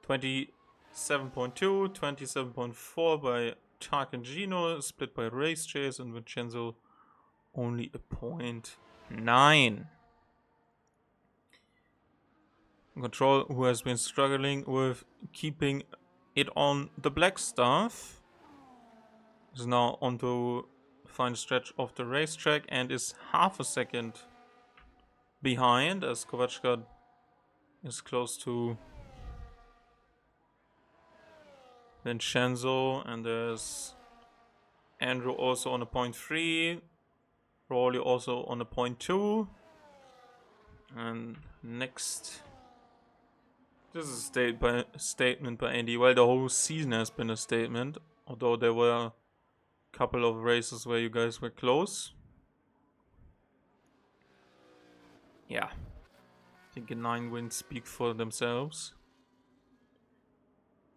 27.2, 27.4 by Tarcangino, split by Race Chase, and Vincenzo only a 0.9. Control, who has been struggling with keeping it on the black stuff, is now onto final stretch of the racetrack and is half a second behind, as Kovachka is close to Vincenzo, and there's Andrew also on a 0.3, Rawley also on a 0.2, and next, this is a statement by Andy. Well, the whole season has been a statement, although there were a couple of races where you guys were close. Yeah, I think 9 wins speak for themselves.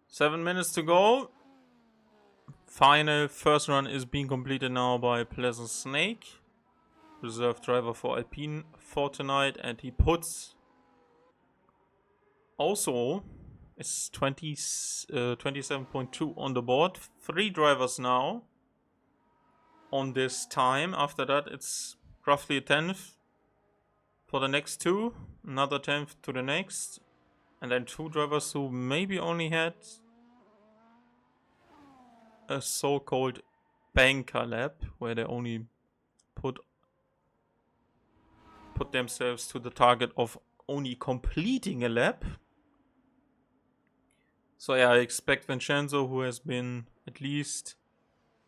7 minutes to go. Final first run is being completed now by Pleasant Snake, reserve driver for Alpine for tonight, and he puts also it's 27.2 on the board. 3 drivers now on this time. After that, it's roughly a 10th for the next 2, another 10th to the next, and then 2 drivers who maybe only had a so-called banker lap, where they only put themselves to the target of only completing a lap. So yeah, I expect Vincenzo, who has been at least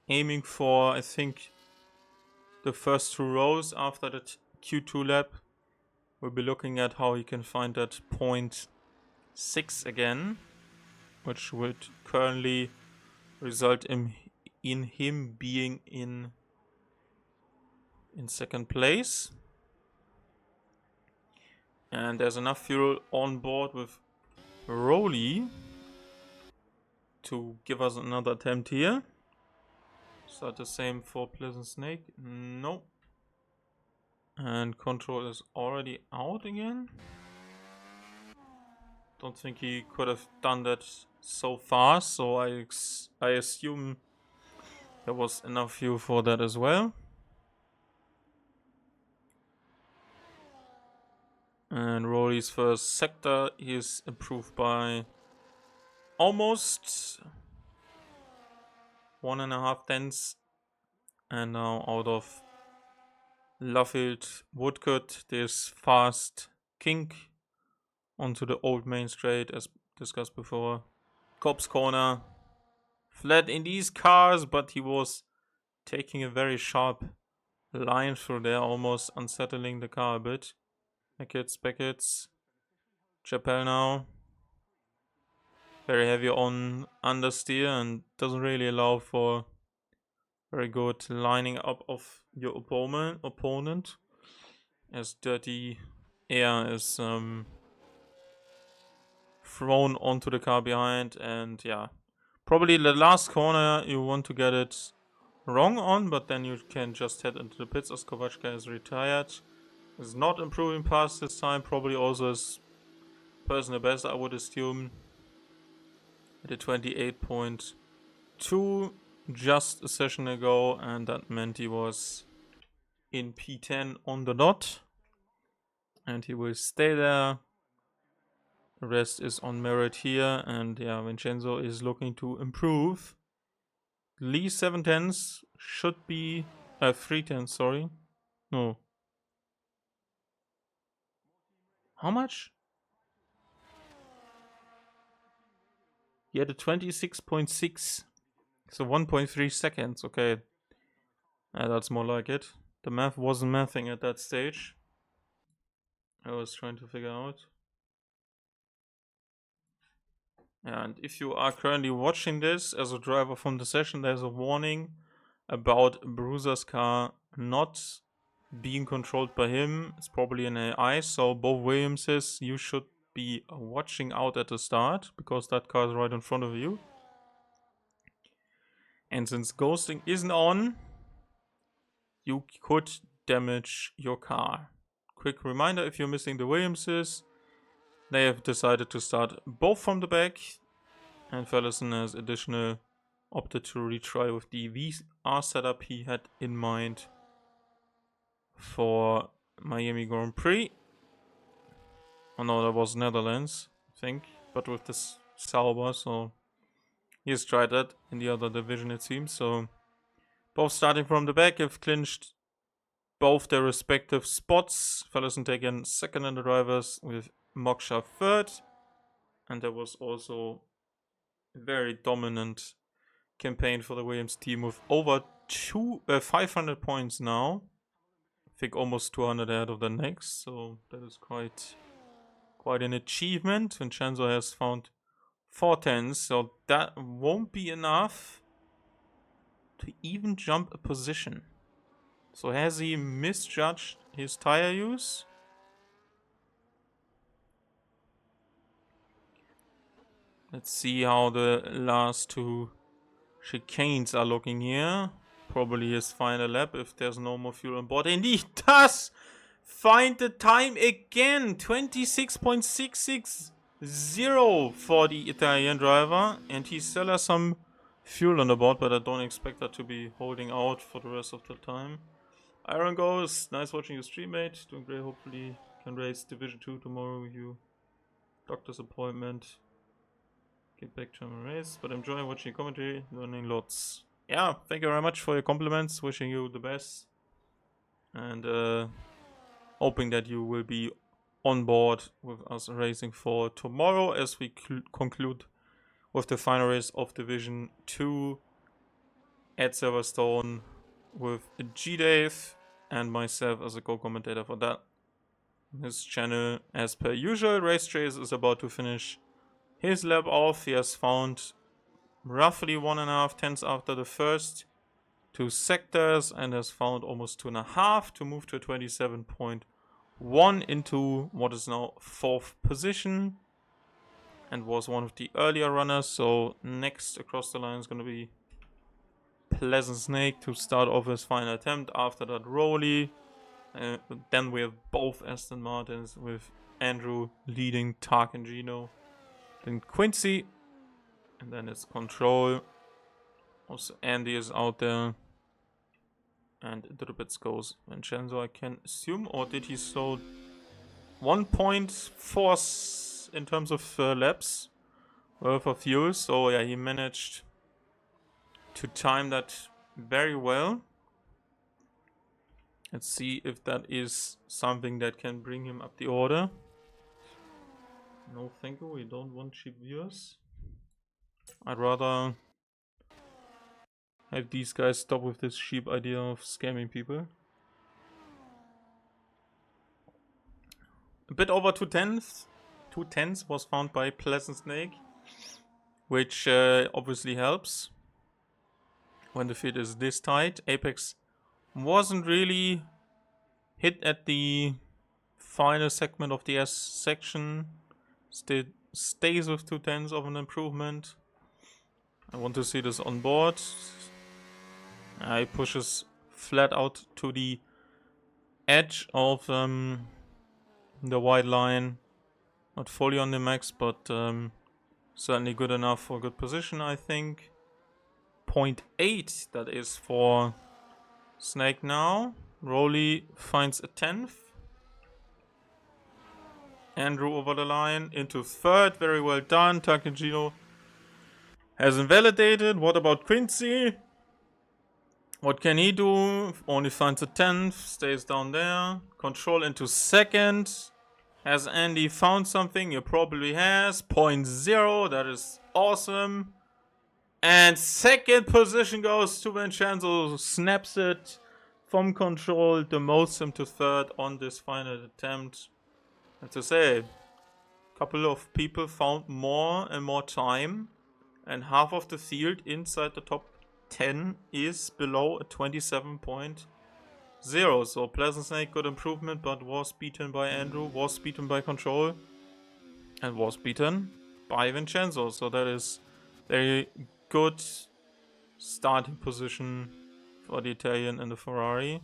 aiming for, I think, the first 2 rows after the Q2 lap, we'll be looking at how he can find that 0.6 again, which would currently result in him being in second place. And there's enough fuel on board with Rolly to give us another attempt here. Is that the same for Pleasant Snake? No. And control is already out again. Don't think he could have done that so fast, so I assume there was enough fuel for that as well. And Rolly's first sector is improved by almost 1.5 tenths. And now out of Luffield Woodcut, this fast kink onto the old main straight as discussed before. Cobb's corner. Flat in these cars, but he was taking a very sharp line through there, almost unsettling the car a bit. Beckett. Chappelle now. Very heavy on understeer and doesn't really allow for very good lining up of your opponent. As dirty air is thrown onto the car behind, and yeah, probably the last corner you want to get it wrong on, but then you can just head into the pits as Kovačka is retired. Is not improving past this time, probably also his personal best, I would assume. At a 28.2 just a session ago, and that meant he was in P10 on the dot. And he will stay there. The rest is on merit here, and yeah, Vincenzo is looking to improve. Lee's 7 tenths should be 3 tenths, sorry. No. How much? He had a 26.6. So 1.3 seconds, okay. That's more like it. The math wasn't mathing at that stage. I was trying to figure out. And if you are currently watching this as a driver from the session, there's a warning about Bruiser's car not being controlled by him. It's probably an AI, so both Williamses, you should be watching out at the start, because that car is right in front of you. And since ghosting isn't on, you could damage your car. Quick reminder, if you're missing the Williamses, they have decided to start both from the back, and Fellison has additional opted to retry with the VR setup he had in mind for Miami Grand Prix. Oh no, that was Netherlands, I think, but with this Sauber, so he has tried that in the other division, it seems. So both starting from the back have clinched both their respective spots. Fellison taken second in the drivers with Moksha third, and there was also a very dominant campaign for the Williams team with over 500 points now. I think almost 200 ahead of the next, so that is quite an achievement. Vincenzo has found 4 tenths, so that won't be enough to even jump a position. So has he misjudged his tire use? Let's see how the last 2 chicanes are looking here. Probably his final lap if there's no more fuel on board. And he does find the time again. 26.660 for the Italian driver. And he still has some fuel on the board, but I don't expect that to be holding out for the rest of the time. Iron Ghost, nice watching you stream, mate. Doing great. Hopefully can race Division 2 tomorrow with you. Doctor's appointment. Get back to my race, but I'm enjoying watching your commentary, learning lots. Yeah, thank you very much for your compliments. Wishing you the best. And hoping that you will be on board with us racing for tomorrow as we conclude with the final race of Division 2 at Silverstone with G-Dave and myself as a co-commentator for that. his channel as per usual. Race Chase is about to finish his lap off. He has found roughly 1.5 tenths after the first 2 sectors and has found almost 2.5 to move to 27.1 into what is now 4th position and was one of the earlier runners. So next across the line is going to be Pleasant Snake to start off his final attempt. After that, Rowley. Then we have both Aston Martins with Andrew leading Tark and Gino. Then Quincy. And then it's Control. Also Andy is out there. And into the pits goes Vincenzo, I can assume. Or did he slow 1.4 in terms of laps worth of fuel? So yeah, he managed to time that very well. Let's see if that is something that can bring him up the order. No, thank you. We don't want cheap viewers. I'd rather have these guys stop with this cheap idea of scamming people. A bit over 2/10. 2/10 was found by Pleasant Snake, which obviously helps when the field is this tight. Apex wasn't really hit at the final segment of the S section. Still stays with 2/10 of an improvement. I want to see this on board. He pushes flat out to the edge of the white line. Not fully on the max, but certainly good enough for a good position, I think. 0.8 that is for Snake now. Rowley finds a 10th. Andrew over the line into 3rd. Very well done. Takagino has invalidated. What about Quincy? What can he do? Only finds a 10th. Stays down there. Control into 2nd. Has Andy found something? He probably has. 0.0. That is awesome. And 2nd position goes to Vincenzo. Snaps it from Control. Demotes him to 3rd on this final attempt. I have to say, a couple of people found more and more time. And half of the field inside the top 10 is below a 27.0. So Pleasant Snake, good improvement, but was beaten by Andrew, was beaten by Control, and was beaten by Vincenzo. So that is very good starting position for the Italian and the Ferrari.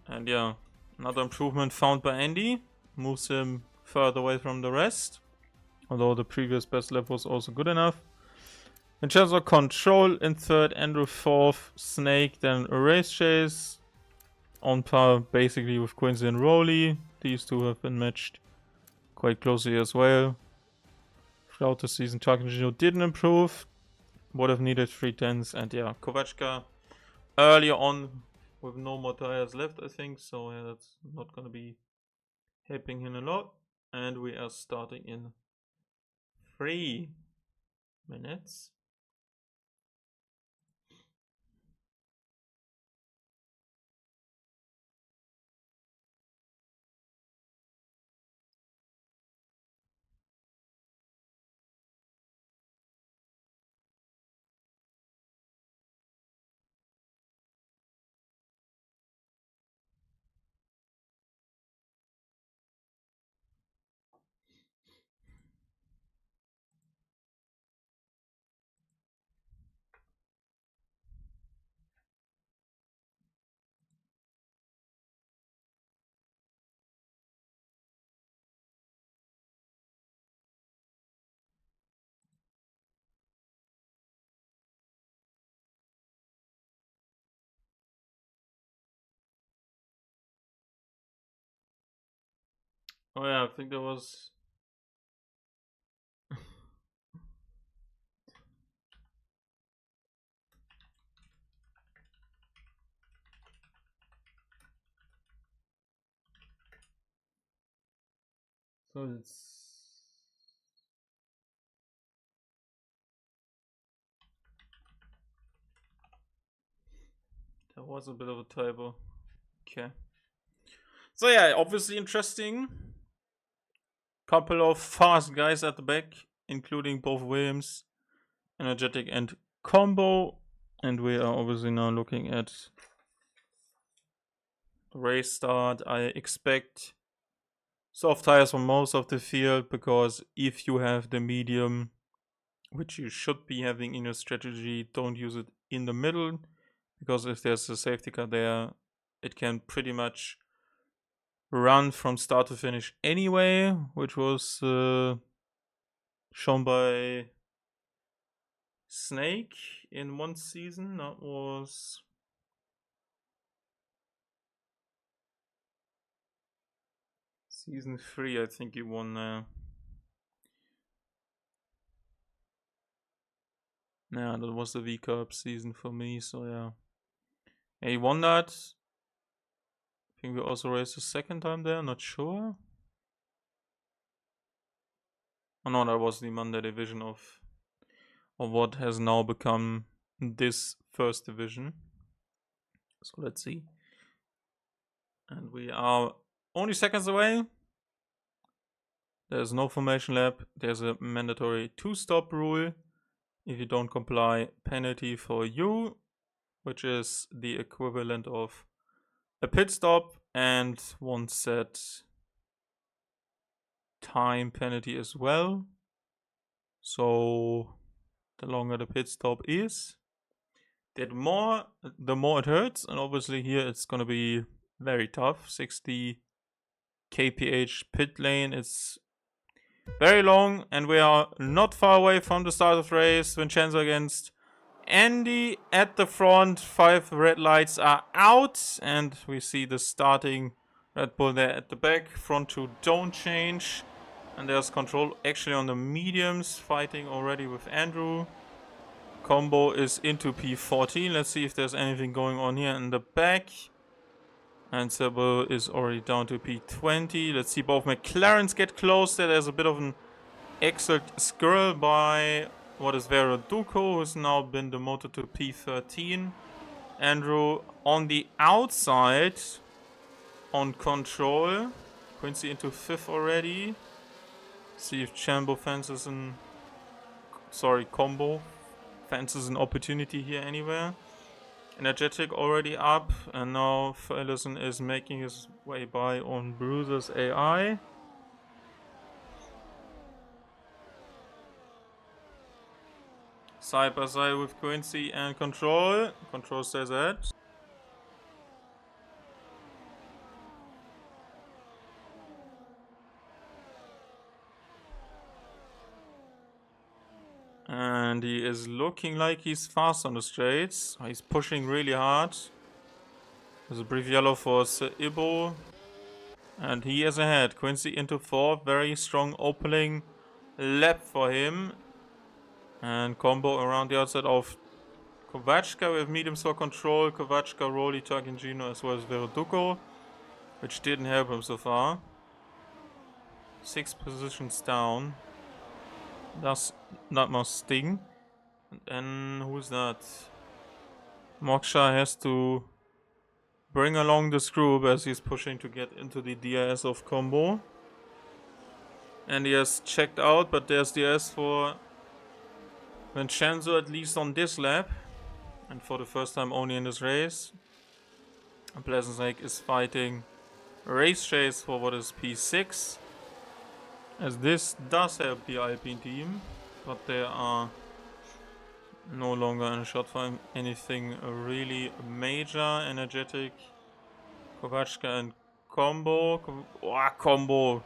And yeah, another improvement found by Andy. Moves him further away from the rest. Although the previous best lap was also good enough. Vincenzo Control in 3rd, Andrew 4th, Snake, then a Race Chase. On par basically with Quincy and Rowley. These two have been matched quite closely as well. Throughout the season, Takagino didn't improve. Would have needed 3/10s. And yeah, Kovachka earlier on with no more tires left, I think. So yeah, that's not going to be helping him a lot. And we are starting in 3 minutes. Oh yeah, I think there was... So there was a bit of a typo. Okay. So yeah, obviously interesting. Couple of fast guys at the back, including both Williams, Energetic and Combo. And we are obviously now looking at the race start. I expect soft tires for most of the field, because if you have the medium, which you should be having in your strategy, don't use it in the middle, because if there's a safety car there, it can pretty much run from start to finish anyway, which was shown by Snake in one season. That was season 3, I think he won there. Yeah, that was the V-Cup season for me, so yeah. He won that. I think we also raced a second time there, not sure. Oh no, that was the Monday division of what has now become this first division. So let's see. And we are only seconds away. There's no formation lap. There's a mandatory 2-stop rule. If you don't comply, penalty for you, which is the equivalent of a pit stop and 1 set time penalty as well. So the longer the pit stop is, the more it hurts. And obviously here it's gonna be very tough. 60 kph pit lane. It's very long, and we are not far away from the start of the race. Vincenzo against Andy at the front. 5 red lights are out, and we see the starting Red Bull there at the back. Front 2 don't change. And there's control actually on the mediums, fighting already with Andrew. Combo is into P14. Let's see if there's anything going on here in the back. And Sebo is already down to P20. Let's see both McLarens get close. There's a bit of an excellent squirrel by what is Duco, who's now been demoted to P13. Andrew on the outside on control. Quincy into 5th already. See if Chambo fences an... Sorry, Combo fences an opportunity here anywhere. Energetic already up, and now Ellison is making his way by on Bruiser's AI. Side by side with Quincy and Control. Control stays ahead. And he is looking like he's fast on the straights. He's pushing really hard. There's a brief yellow for Ibo. And he is ahead. Quincy into 4th. Very strong opening lap for him. And Combo around the outside of Kovachka with mediums for control. Kovachka, Rolly, Targingino, as well as Veroduco, which didn't help him so far. 6 positions down. That must sting. And who's that? Moksha has to bring along this group as he's pushing to get into the DRS of Combo. And he has checked out, but there's DRS for Vincenzo, at least on this lap. And for the first time only in this race. And Pleasant Snake is fighting race chase for what is P6. As this does help the Alpine team, but they are no longer in a shot for anything really major. Energetic, Kovachka and Combo. Combo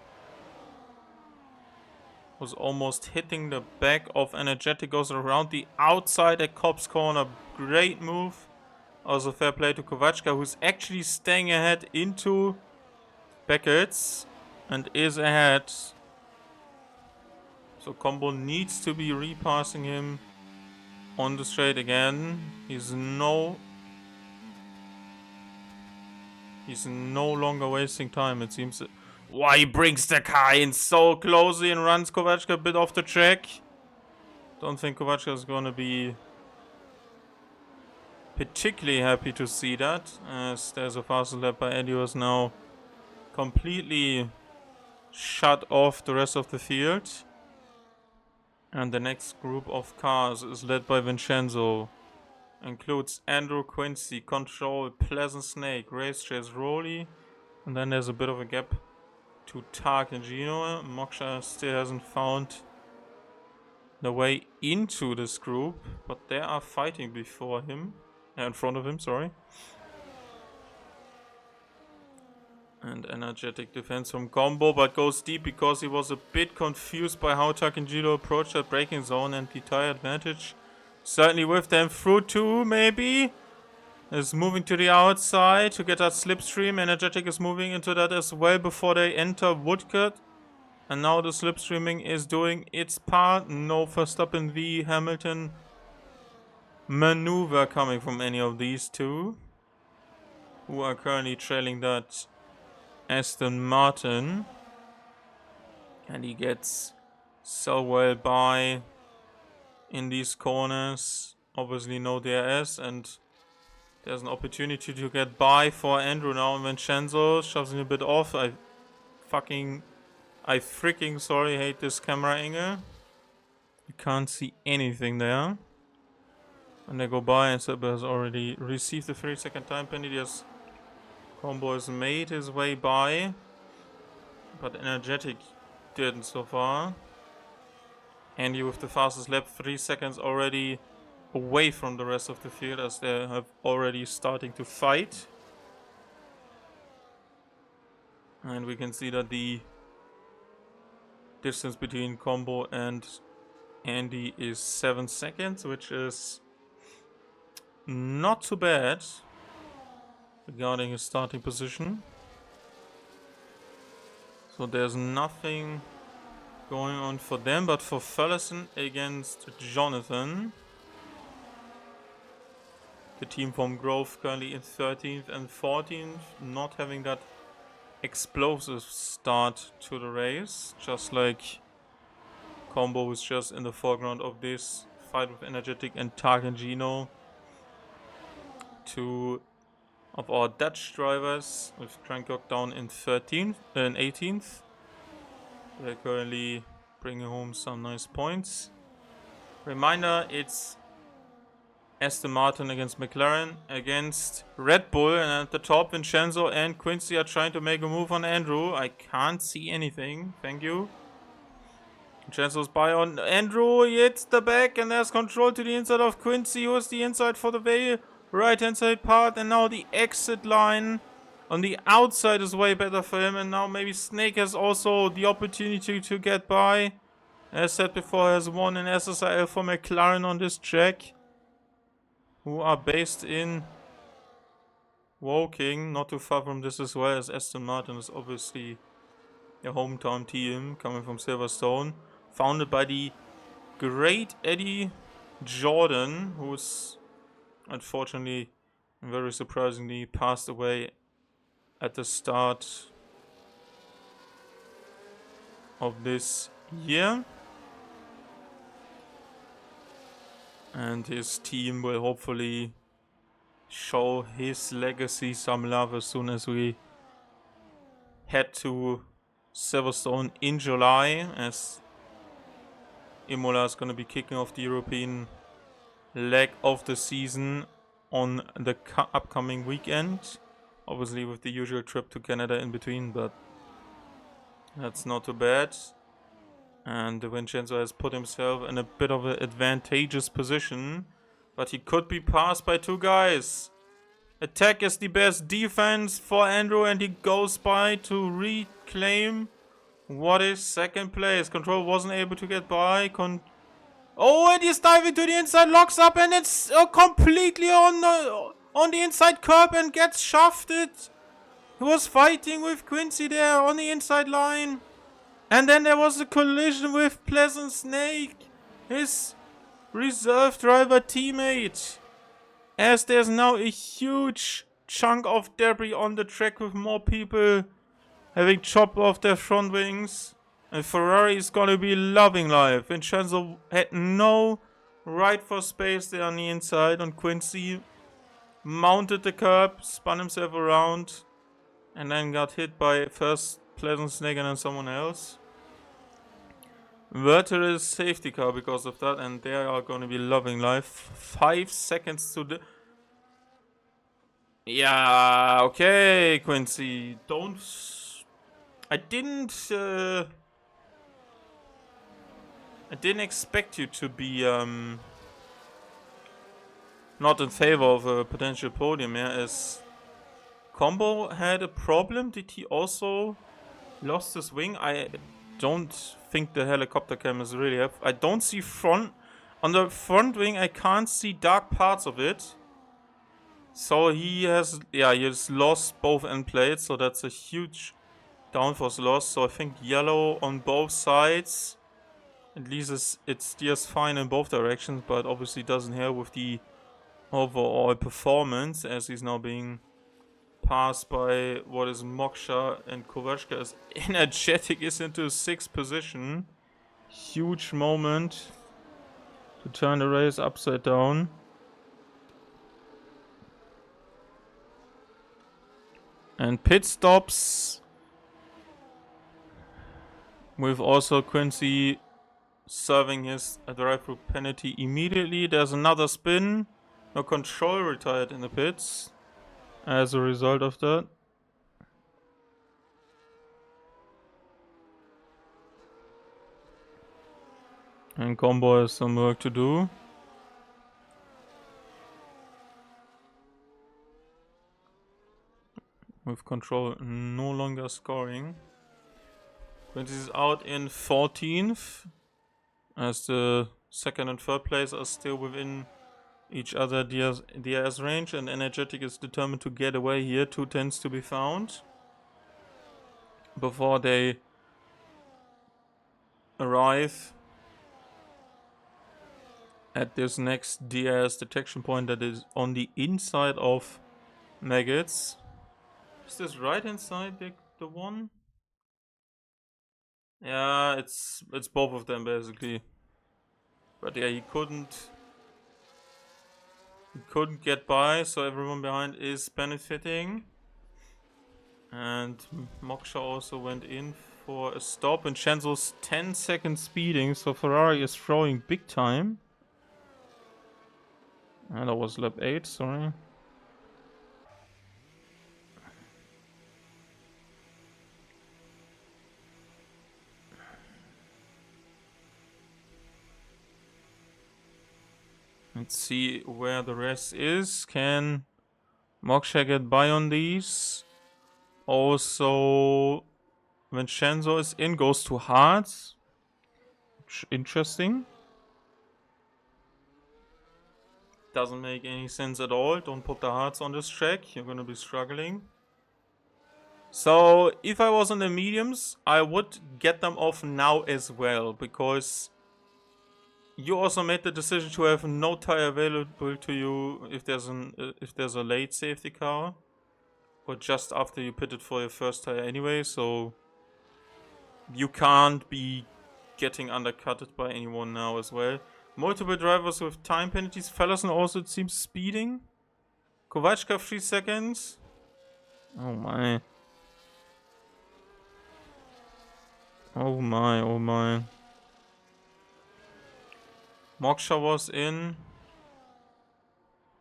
was almost hitting the back of Energetic. Goes around the outside at Cobb's corner. Great move. Also fair play to Kovachka, who's actually staying ahead into Beckett's and is ahead. So Combo needs to be repassing him on the straight again. He's no longer wasting time, it seems. Why he brings the car in so closely and runs Kovachka a bit off the track. Don't think Kovachka is gonna be particularly happy to see that, as there's a fast lap by Eddie, who is now completely shut off the rest of the field. And the next group of cars is led by Vincenzo. Includes Andrew, Quincy, Control, Pleasant Snake, Race Chase, Rolly. And then there's a bit of a gap to Tark and Gino. Moksha still hasn't found the way into this group, but they are fighting before him. In front of him, sorry. And energetic defense from Combo, but goes deep because he was a bit confused by how Tark and Gino approached that braking zone, and the tire advantage certainly with them through two, maybe. Is moving to the outside to get that slipstream. Energetic is moving into that as well before they enter Woodcut. And now the slipstreaming is doing its part. No Verstappen v Hamilton maneuver coming from any of these two, who are currently trailing that Aston Martin. And he gets so well by in these corners. Obviously no DRS, and there's an opportunity to get by for Andrew now. And Vincenzo shoves him a bit off. I freaking hate this camera angle. You can't see anything there. And they go by, and Seba has already received the 3-second time penalty as Combo has made his way by. But Energetic didn't so far. Andy with the fastest lap, 3 seconds already away from the rest of the field as they have already starting to fight. And we can see that the distance between Combo and Andy is 7 seconds, which is not too bad regarding his starting position. So there's nothing going on for them, but for Ferguson against Jonathan. The team from Grove currently in 13th and 14th, not having that explosive start to the race, just like Combo is just in the foreground of this fight with Energetic and Tark and Gino. Two of our Dutch drivers with Crankcock down in 13th and 18th. They're currently bringing home some nice points. Reminder, it's Aston Martin against McLaren against Red Bull, and at the top Vincenzo and Quincy are trying to make a move on Andrew. I can't see anything, thank you. Vincenzo's by on Andrew, he hits the back, and there's control to the inside of Quincy, who is the inside for the very right hand side part, and now the exit line on the outside is way better for him, and now maybe Snake has also the opportunity to get by. As said before, has won an SSRL for McLaren on this track, who are based in Woking, not too far from this as well, as Aston Martin is obviously their hometown team, coming from Silverstone, founded by the great Eddie Jordan, who's unfortunately and very surprisingly passed away at the start of this year. And his team will hopefully show his legacy some love as soon as we head to Silverstone in July, as Imola is going to be kicking off the European leg of the season on the upcoming weekend. Obviously with the usual trip to Canada in between, but that's not too bad. And Vincenzo has put himself in a bit of an advantageous position, but he could be passed by two guys. Attack is the best defense for Andrew, and he goes by to reclaim what is second place. Control wasn't able to get by. Oh, and he's diving to the inside, locks up, and it's completely on the inside curb and gets shafted. He was fighting with Quincy there on the inside line. And then there was a collision with Pleasant Snake, his reserve driver teammate. As there's now a huge chunk of debris on the track with more people having chopped off their front wings. And Ferrari is gonna be loving life. Vincenzo had no right for space there on the inside on Quincy. Mounted the curb, spun himself around. and then got hit by first Pleasant Snake and then someone else. Werther is safety car because of that, and they are gonna be loving life. 5 seconds to the... Yeah, okay, Quincy. Don't... I didn't expect you to be not in favor of a potential podium here, as Combo had a problem. Did he also lost his wing? I don't think the helicopter cameras really have. I don't see front. On the front wing, I can't see dark parts of it. So he has, yeah, he has lost both end plates, so that's a huge downforce loss. So I think yellow on both sides. At least it steers fine in both directions, but obviously doesn't help with the overall performance, as he's now being passed by what is Moksha, and Kovačka is energetic, is into 6th position. Huge moment to turn the race upside down. And pit stops with also Quincy serving his drive-through penalty immediately. There's another spin. No control retired in the pits as a result of that. And Combo has some work to do. With control no longer scoring. Quincy is out in 14th, as the second and third place are still within each other DRS range, and Energetic is determined to get away here. 2 tenths to be found before they arrive at this next DRS detection point that is on the inside of Maggots. Is this right inside the one? Yeah, it's both of them basically. But yeah, he couldn't get by, so everyone behind is benefiting. And Moksha also went in for a stop, and Shenzo's 10-second speeding, so Ferrari is throwing big time. And that was lap 8, sorry. Let's see where the rest is. Can Moksha get by on these? Also, when Shenzo is in, goes to hards. Interesting. Doesn't make any sense at all. Don't put the hards on this track. You're gonna be struggling. So, if I was on the mediums, I would get them off now as well, because you also made the decision to have no tire available to you if there's a late safety car, or just after you pitted for your first tire anyway, so you can't be getting undercutted by anyone now as well. Multiple drivers with time penalties. Fellerson also, it seems, speeding. Kovačka 3 seconds. Oh my. Oh my, oh my. Moksha was in.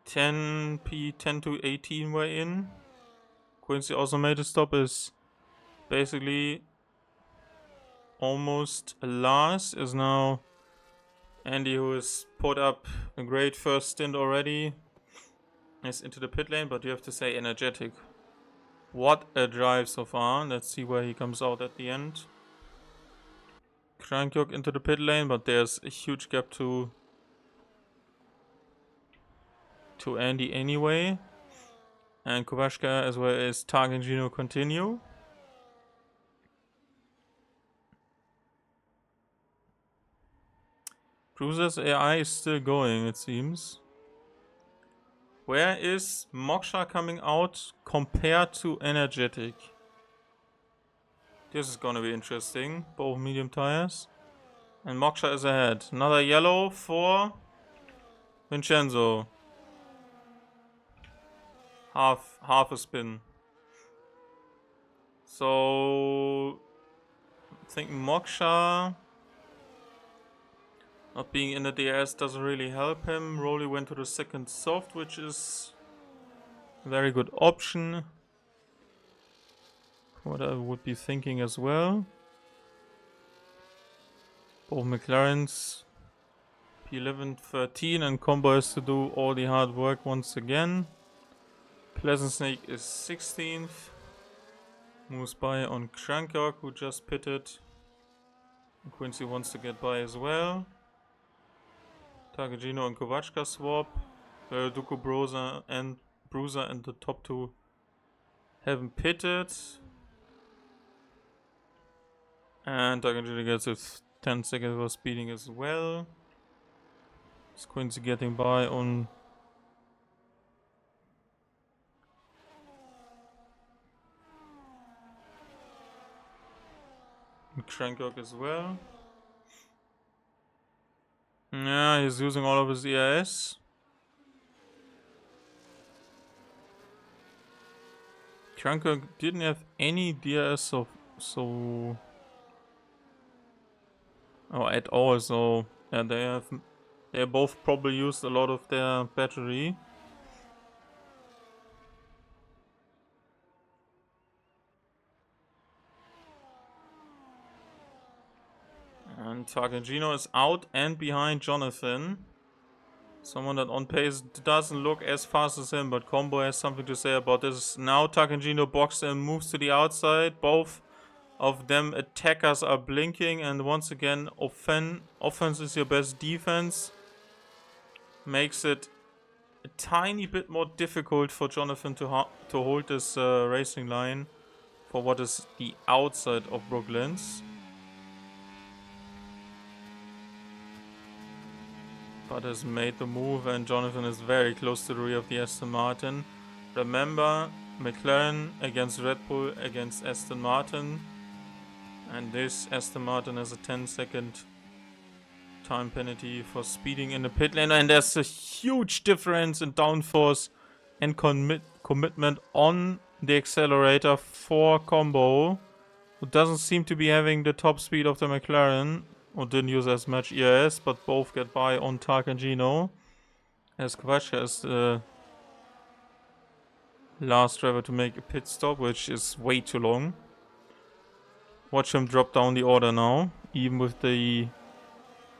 10 to 18 were in. Quincy also made a stop, is basically almost last. Is now Andy, who has put up a great first stint already, is into the pit lane, but you have to say Energetic. What a drive so far. Let's see where he comes out at the end. Krankyuk into the pit lane, but there's a huge gap to Andy anyway. And Kovačka as well as Targangino continue. Cruiser's AI is still going, it seems. Where is Moksha coming out compared to Energetic? This is gonna be interesting. Both medium tires. And Moksha is ahead. Another yellow for Vincenzo. Half a spin. So I think Moksha not being in the DRS doesn't really help him. Rolly went to the second soft, which is a very good option. What I would be thinking as well. Both McLarens P11, 13, and Combo has to do all the hard work once again. Pleasant Snake is 16th. Moves by on Crankok, who just pitted. Quincy wants to get by as well. Takagino and Kovachka swap. Duku Bruiser and the top two haven't pitted. And Takagino gets a 10 seconds for speeding as well. Is Quincy getting by on Crankok as well? Yeah, he's using all of his EIS. Crankok didn't have any DRS at all, so yeah, they both probably used a lot of their battery. And Takagino is out and behind Jonathan. Someone that on pace doesn't look as fast as him, but Combo has something to say about this. Now Takagino boxes and moves to the outside. Both of them attackers are blinking, and once again, offense is your best defense. Makes it a tiny bit more difficult for Jonathan to hold this racing line for what is the outside of Brooklands. But has made the move, and Jonathan is very close to the rear of the Aston Martin. Remember, McLaren against Red Bull against Aston Martin. And this Aston Martin has a 10-second time penalty for speeding in the pit lane. And there's a huge difference in downforce and commitment on the accelerator for Combo, who doesn't seem to be having the top speed of the McLaren, or didn't use as much EIS, but both get by on Takagino. As Kovachka is the last driver to make a pit stop, which is way too long. Watch him drop down the order now, even with the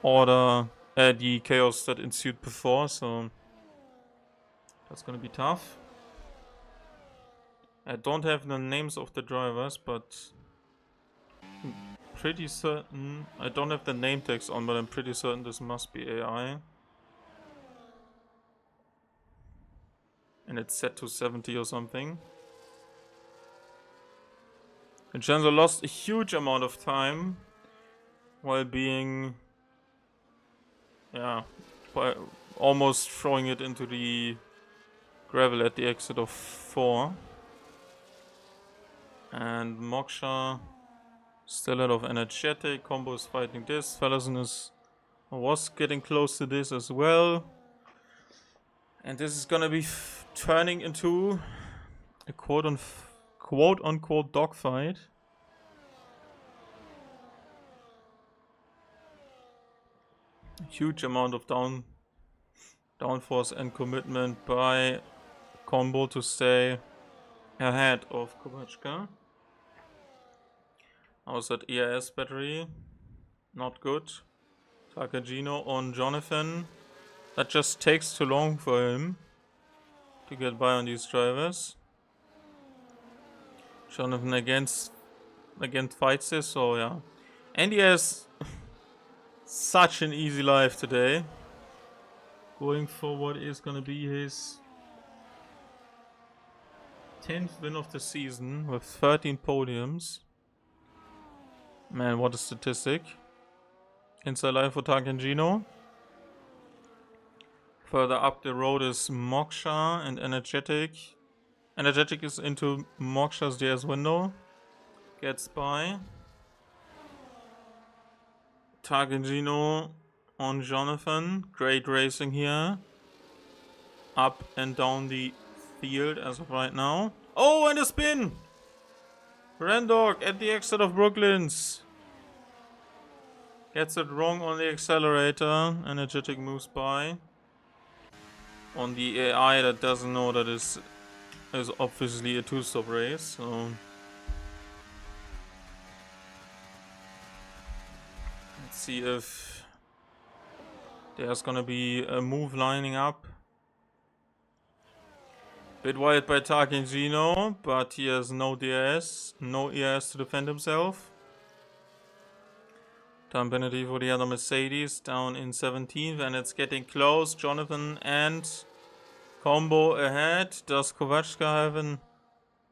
the chaos that ensued before, so that's gonna be tough. I don't have the names of the drivers, but pretty certain, I don't have the name tags on, but I'm pretty certain this must be AI. And it's set to 70 or something. Vincenzo lost a huge amount of time while being, by almost throwing it into the gravel at the exit of 4. And Moksha still out of energetic. Combo is fighting this. Fellison was getting close to this as well. And this is gonna be turning into a quote-unquote dogfight. A huge amount of downforce and commitment by Combo to stay ahead of Kovachka. How's that EIS battery? Not good. Takagino on Jonathan. That just takes too long for him to get by on these drivers. Jonathan again fights this, so yeah. And he has such an easy life today. Going for what is gonna be his 10th win of the season with 13 podiums. Man, what a statistic. Inside line for Takagino. Further up the road is Moksha and Energetic. Energetic is into Moksha's DS window. Gets by. Takagino on Jonathan. Great racing here. Up and down the field as of right now. Oh, and a spin! Rendog at the exit of Brooklands. Gets it wrong on the accelerator. Energetic moves by. On the AI that doesn't know that this is obviously a 2-stop race, so... Let's see if there's gonna be a move lining up. Bit wild by Tarkingino, but he has no DRS, no ERS to defend himself. Time penalty for the other Mercedes, down in 17th, and it's getting close. Jonathan and Combo ahead. Does Kovačka have an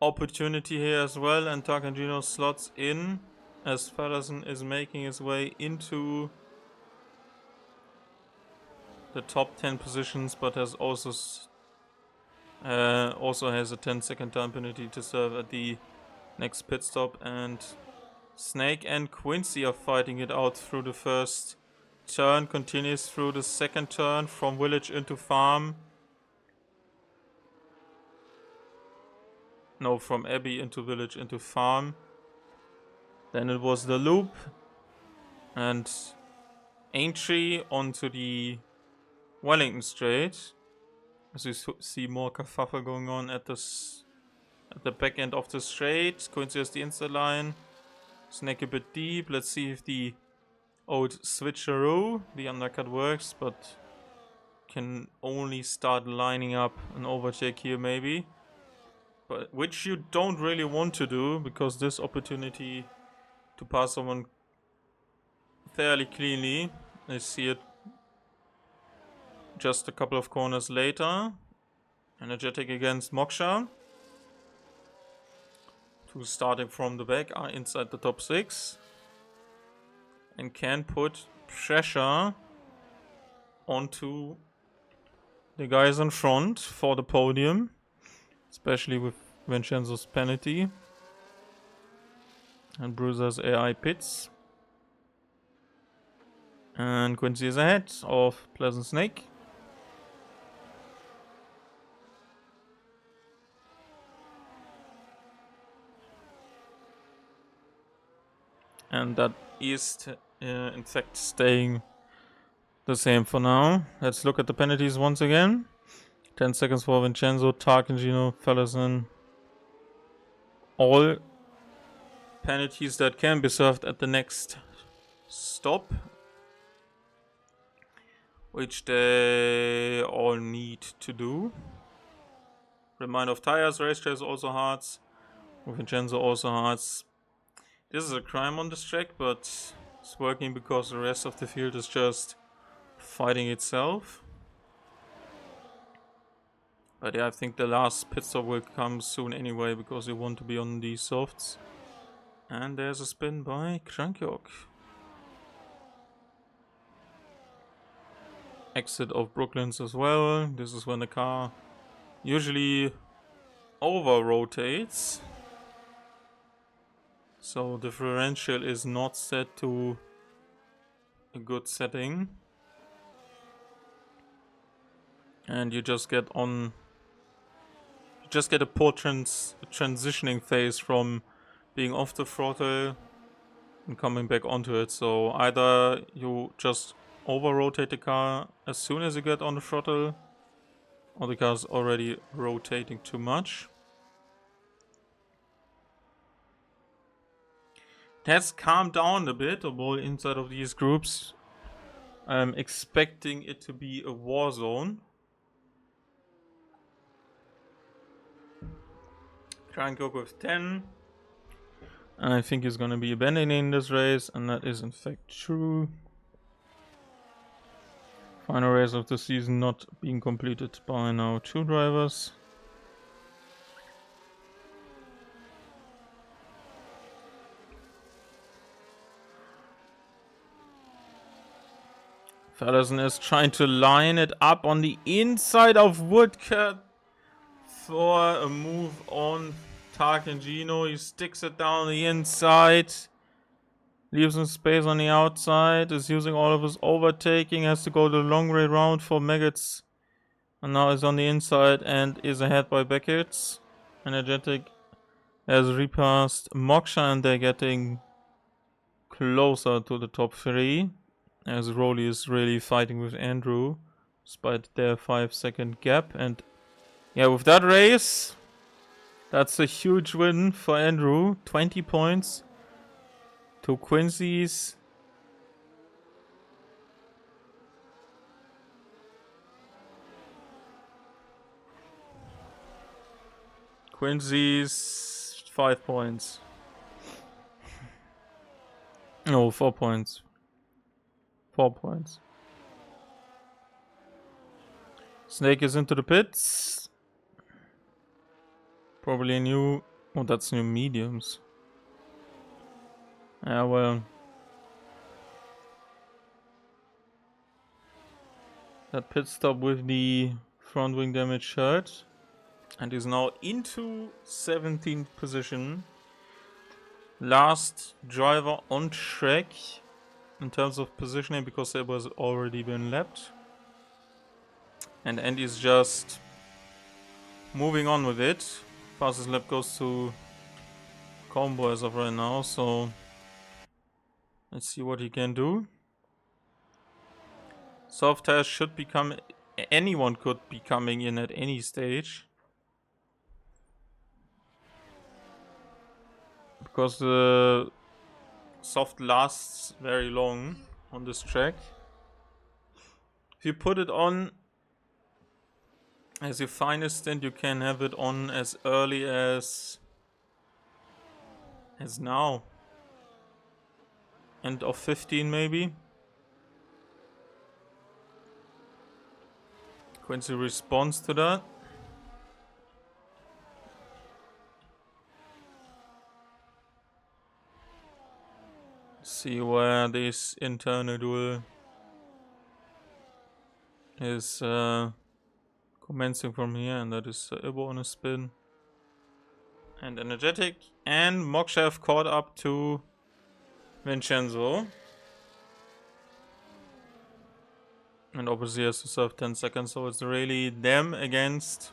opportunity here as well? And Tarkingino slots in as Feddersen is making his way into the top 10 positions, but has also has a 10-second time penalty to serve at the next pit stop. And Snake and Quincy are fighting it out through the first turn, continues through the second turn from village into farm. No, from Abbey into village into farm. Then it was the loop and Aintree onto the Wellington Straight. As you see more kerfuffle going on at the back end of the straight. Quincy has the inside line. Snake a bit deep. Let's see if the old switcheroo, the undercut, works, but can only start lining up an overtake here maybe. But which you don't really want to do, because this opportunity to pass someone fairly cleanly. I see it just a couple of corners later. Energetic against Moksha. Two starting from the back are inside the top 6. And can put pressure onto the guys in front for the podium. Especially with Vincenzo's penalty. And Bruiser's AI pits. And Quincy is ahead of Pleasant Snake. And that is in fact staying the same for now. Let's look at the penalties once again. 10 seconds for Vincenzo, Tarkingino, Fellison. All penalties that can be served at the next stop, which they all need to do. Reminder of tires, racetracks also hards. With Vincenzo also hards. This is a crime on this track, but it's working because the rest of the field is just fighting itself. But yeah, I think the last pit stop will come soon anyway, because you want to be on these softs. And there's a spin by Krankyok. Exit of Brooklands as well. This is when the car usually over-rotates. So the differential is not set to a good setting. And you just get on... You just get a poor transitioning phase from being off the throttle and coming back onto it. So either you just over-rotate the car as soon as you get on the throttle, or the car's already rotating too much. It has calmed down a bit, although inside of these groups I'm expecting it to be a war zone. Krankyok with 10. I think he's gonna be abandoning this race, and that is in fact true. Final race of the season not being completed by now 2 drivers. Feddersen is trying to line it up on the inside of Woodcut for a move on Tarkingino. He sticks it down the inside. Leaves some space on the outside. Is using all of his overtaking. Has to go the long way round for Maggots. And now is on the inside and is ahead by Beckett's. Energetic has repassed Moksha, and they're getting closer to the top 3, as Rolly is really fighting with Andrew, despite their 5-second gap. And yeah, with that race, that's a huge win for Andrew. 20 points to Quincy's. Quincy's 5 points. No, 4 points. 4 points. Snake is into the pits. Probably new. Oh, that's new mediums. Yeah, well. That pit stop with the front wing damage hurt. And is now into 17th position. Last driver on track in terms of positioning, because it was already been lapped. And Andy's just moving on with it. Fastest lap goes to Combo as of right now, so let's see what he can do. Soft test should become. Anyone could be coming in at any stage, because the soft lasts very long on this track. If you put it on as your finest stint, you can have it on as early as now. End of 15 maybe. Quincy responds to that. See where this internal duel is commencing from here, and that is Ibo on a spin. And Energetic and Moksha have caught up to Vincenzo. And obviously has to serve 10 seconds, so it's really them against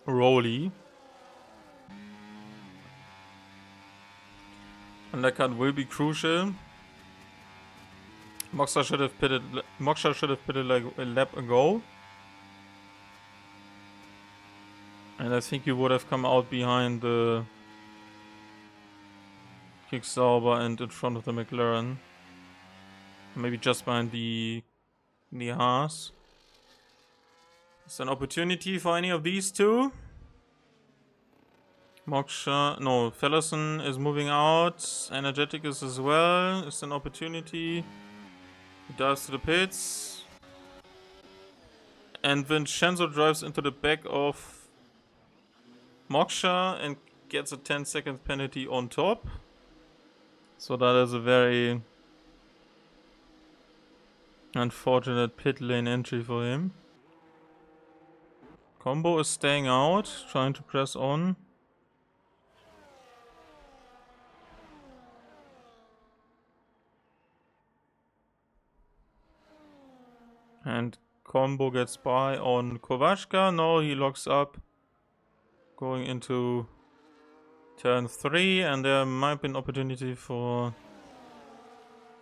Rolly. And that card will be crucial. Moksha should have pitted like a lap ago. And I think he would have come out behind the Kicksauber and in front of the McLaren. Maybe just behind the Haas. It's an opportunity for any of these two. Moksha, no, Fellerson is moving out. Energetic is as well. It's an opportunity. He dives to the pits. And Vincenzo drives into the back of Moksha and gets a 10-second penalty on top. So that is a very unfortunate pit lane entry for him. Combo is staying out, trying to press on. And Combo gets by on Kovachka. No, he locks up going into turn 3, and there might be an opportunity for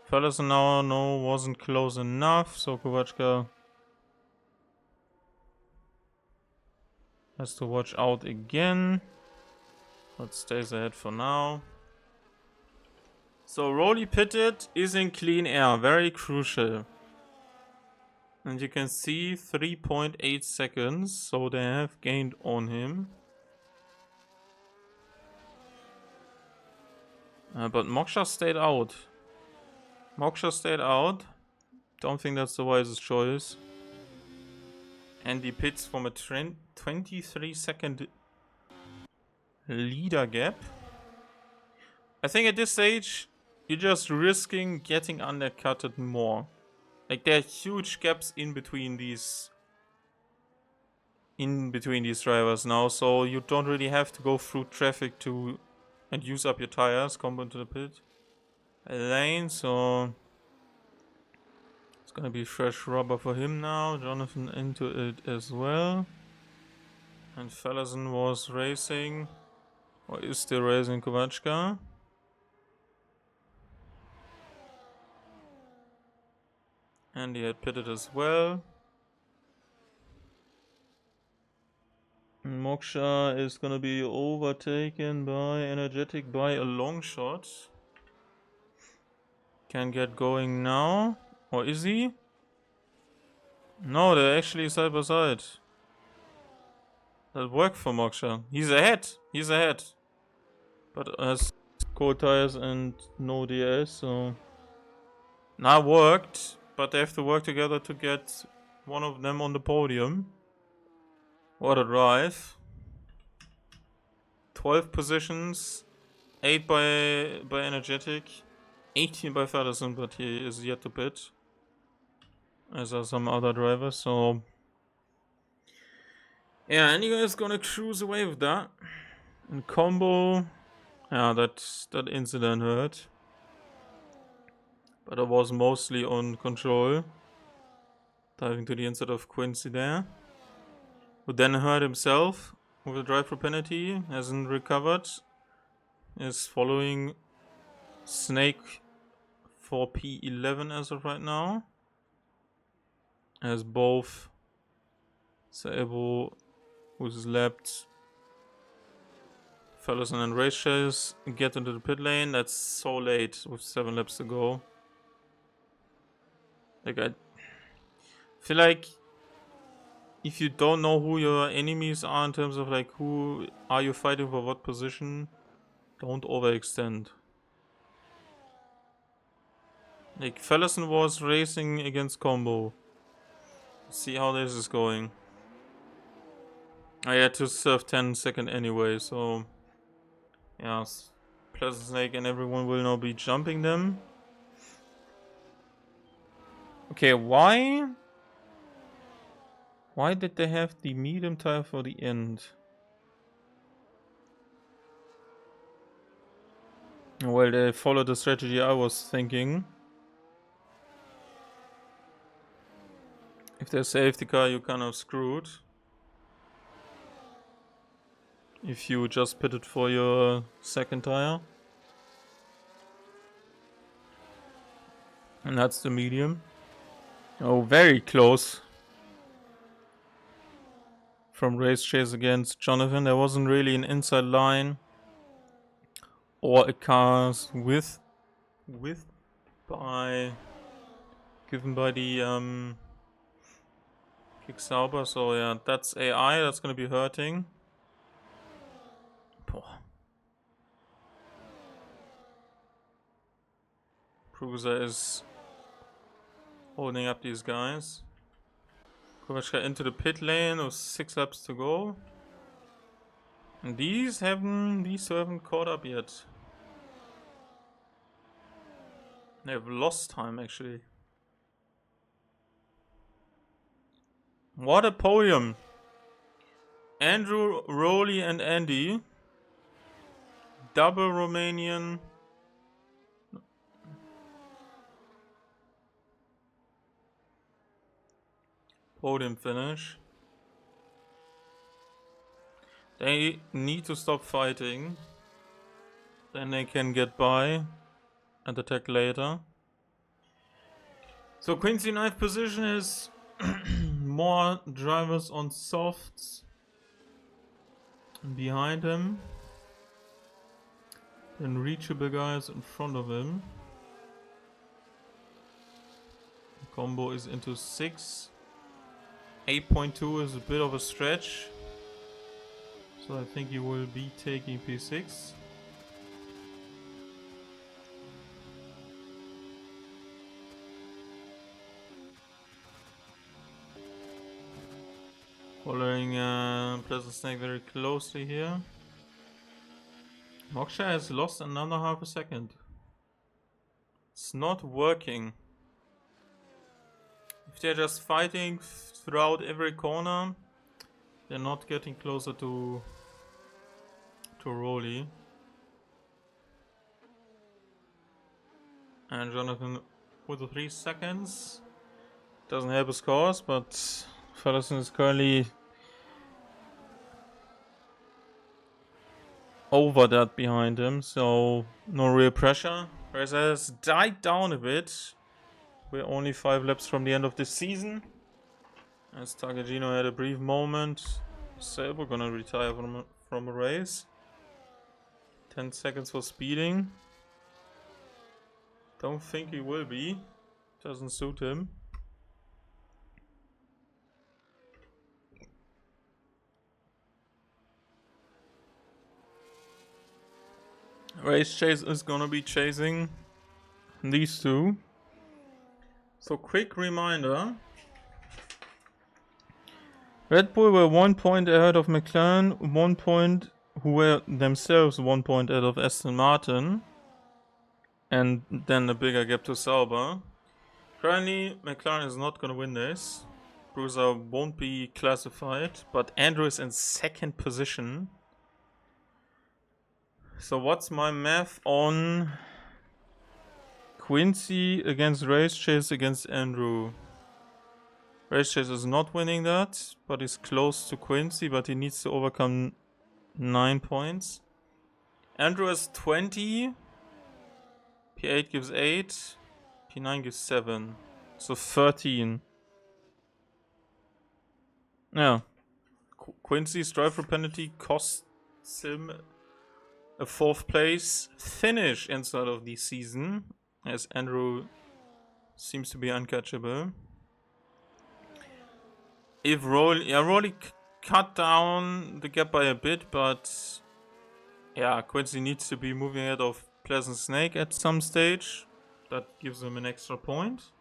Fellerson now. No, wasn't close enough, so Kovachka has to watch out again, but stays ahead for now. So Rolly pitted is in clean air, very crucial. And you can see 3.8 seconds, so they have gained on him. But Moksha stayed out. Don't think that's the wisest choice. And he pits from a 23-second leader gap. I think at this stage, you're just risking getting undercutted more. Like, there are huge gaps in between these drivers now, so you don't really have to go through traffic and use up your tires. Combo into the pit lane, so it's gonna be fresh rubber for him now. Jonathan into it as well. And Fellerson was racing. Or is still raising Kovachka. And he had pitted as well. Moksha is gonna be overtaken by Energetic by a long shot. Can get going now. Or is he? No, they're actually side by side. That worked for Moksha. He's ahead. He's ahead. But has cold tires and no DRS, so... Now worked, but they have to work together to get one of them on the podium. What a drive. 12 positions. 8 by Energetic. 18 by Feddersen, but he is yet to pit. As are some other drivers, so... Yeah, and you guys gonna cruise away with that. And combo... Yeah, that incident hurt. But it was mostly on control. Diving to the inside of Quincy there. Who then hurt himself with a drive for penalty. Hasn't recovered. Is following Snake for P11 as of right now. As both Saebo, who's lapped Fellowson and Race Chase, get into the pit lane. That's so late with 7 laps to go. Like, I feel like if you don't know who your enemies are in terms of like who are you fighting for what position, don't overextend. Like, Fellowson was racing against Combo. See how this is going. I had to serve 10 seconds anyway, so yeah, Pleasant Snake and everyone will now be jumping them. Okay, why did they have the medium tire for the end? Well, they followed the strategy I was thinking. If there's safety car, you're kind of screwed. If you just pitted for your second tire. And that's the medium. Oh, very close. From Race Chase against Jonathan. There wasn't really an inside line. Or a car's width given by the Kick Sauber. So yeah, that's AI, that's gonna be hurting. Cruiser is holding up these guys. Kovachka into the pit lane with 6 laps to go. And these two haven't caught up yet. They've lost time actually. What a podium. Andrew, Rowley and Andy. Double Romanian. Podium finish. They need to stop fighting. Then they can get by and attack later. So Quincy 9th position is more drivers on softs behind him than reachable guys in front of him. Combo is into 6. 8.2 is a bit of a stretch. So I think he will be taking P6. Following Pleasant Snake very closely here. Moksha has lost another half a second. It's not working. If they're just fighting throughout every corner, they're not getting closer to Rolly. And Jonathan with the 3 seconds. Doesn't help his cause, but Feddersen is currently over that behind him, so no real pressure. Race has died down a bit. We're only 5 laps from the end of the season. As Takagino had a brief moment. Saber gonna retire from a race. 10 seconds for speeding. Don't think he will be. Doesn't suit him. Race Chase is gonna be chasing these two. So quick reminder. Red Bull were 1 point ahead of McLaren, 1 point, who were themselves 1 point ahead of Aston Martin. And then a bigger gap to Sauber. Currently, McLaren is not gonna win this. Bruiser won't be classified, but Andrew is in 2nd position. So what's my math on Quincy against Race Chase against Andrew? Race Chase is not winning that, but he's close to Quincy, but he needs to overcome 9 points. Andrew has 20. P8 gives 8. P9 gives 7. So 13. Yeah. Quincy's driver penalty costs him a 4th place finish inside of the season, as Andrew seems to be uncatchable. If Rolly cut down the gap by a bit, but yeah, Quincy needs to be moving ahead of Pleasant Snake at some stage. That gives him an extra point.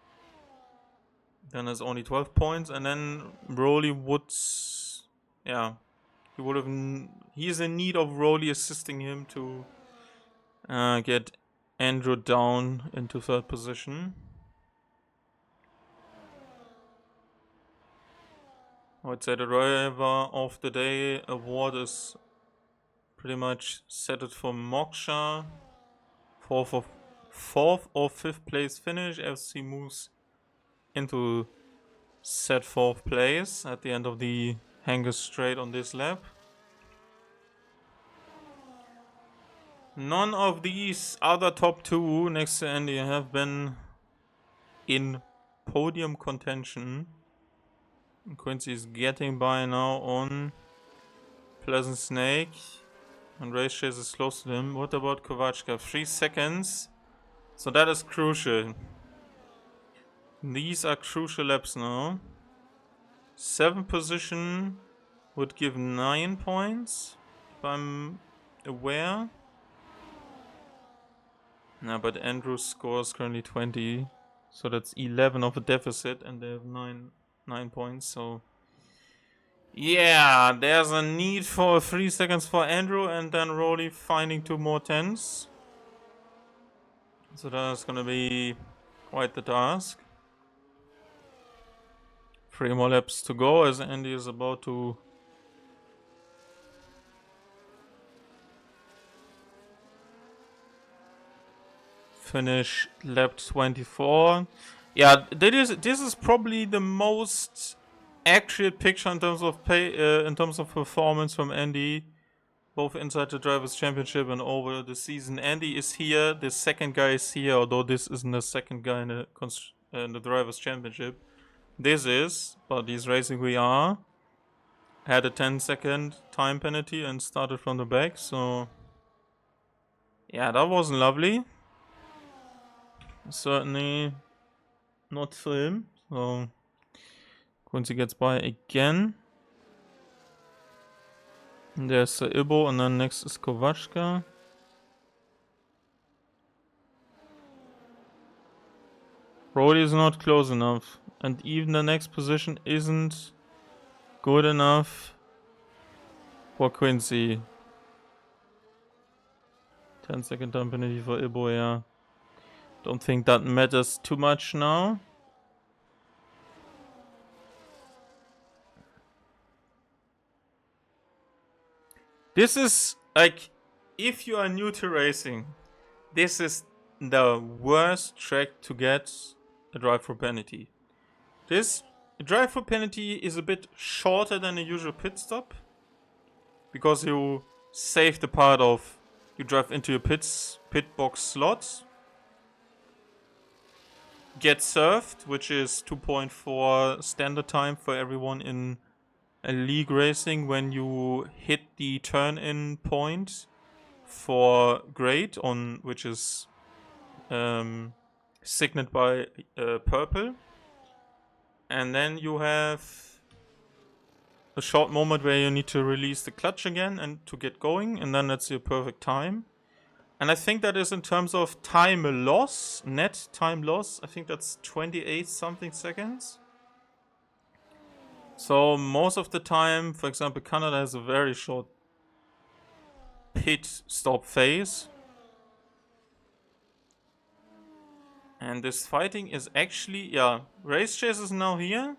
Then there's only 12 points, and then Rolly would, yeah, he's in need of Rolly assisting him to get Andrew down into 3rd position. I would say the driver of the day award is pretty much set for Moksha. 4th or 5th place finish as he moves into set 4th place at the end of the Hanger Straight on this lap. None of these other top 2 next to Andy have been in podium contention. Quincy is getting by now on Pleasant Snake, and Race Chase is close to him. What about Kovachka? 3 seconds. So that is crucial. These are crucial laps now. 7th position would give 9 points, if I'm aware. No, but Andrew's score is currently 20, so that's 11 of a deficit, and they have 9 points. So yeah, there's a need for 3 seconds for Andrew, and then Rolly finding 2 more 10s. So that's gonna be quite the task. 3 more laps to go as Andy is about to finish lap 24. Yeah, this is probably the most accurate picture in terms of performance from Andy, both inside the Drivers' Championship and over the season. Andy is here, the 2nd guy is here, although this isn't the 2nd guy in the Drivers' Championship. This is, but he's racing we are. Had a 10-second time penalty and started from the back, so yeah, that wasn't lovely. Certainly not for him. So Quincy gets by again. And there's Ibo, and then next is Kovachka. Brody is not close enough, and even the next position isn't good enough for Quincy. 10-second time penalty for Ibo, yeah. Don't think that matters too much now. This is like, if you are new to racing, this is the worst track to get a drive-through penalty. This drive-through penalty is a bit shorter than a usual pit stop, because you save the part of you drive into your pit box slot, get served, which is 2.4 standard time for everyone in a league racing when you hit the turn-in point for grade on which is signed by purple, and then you have a short moment where you need to release the clutch again and to get going, and then that's your perfect time. And I think that is in terms of time loss, net time loss, I think that's 28 something seconds. So most of the time, for example, Canada has a very short pit stop phase. And this fighting is actually, yeah, Race Chase is now here.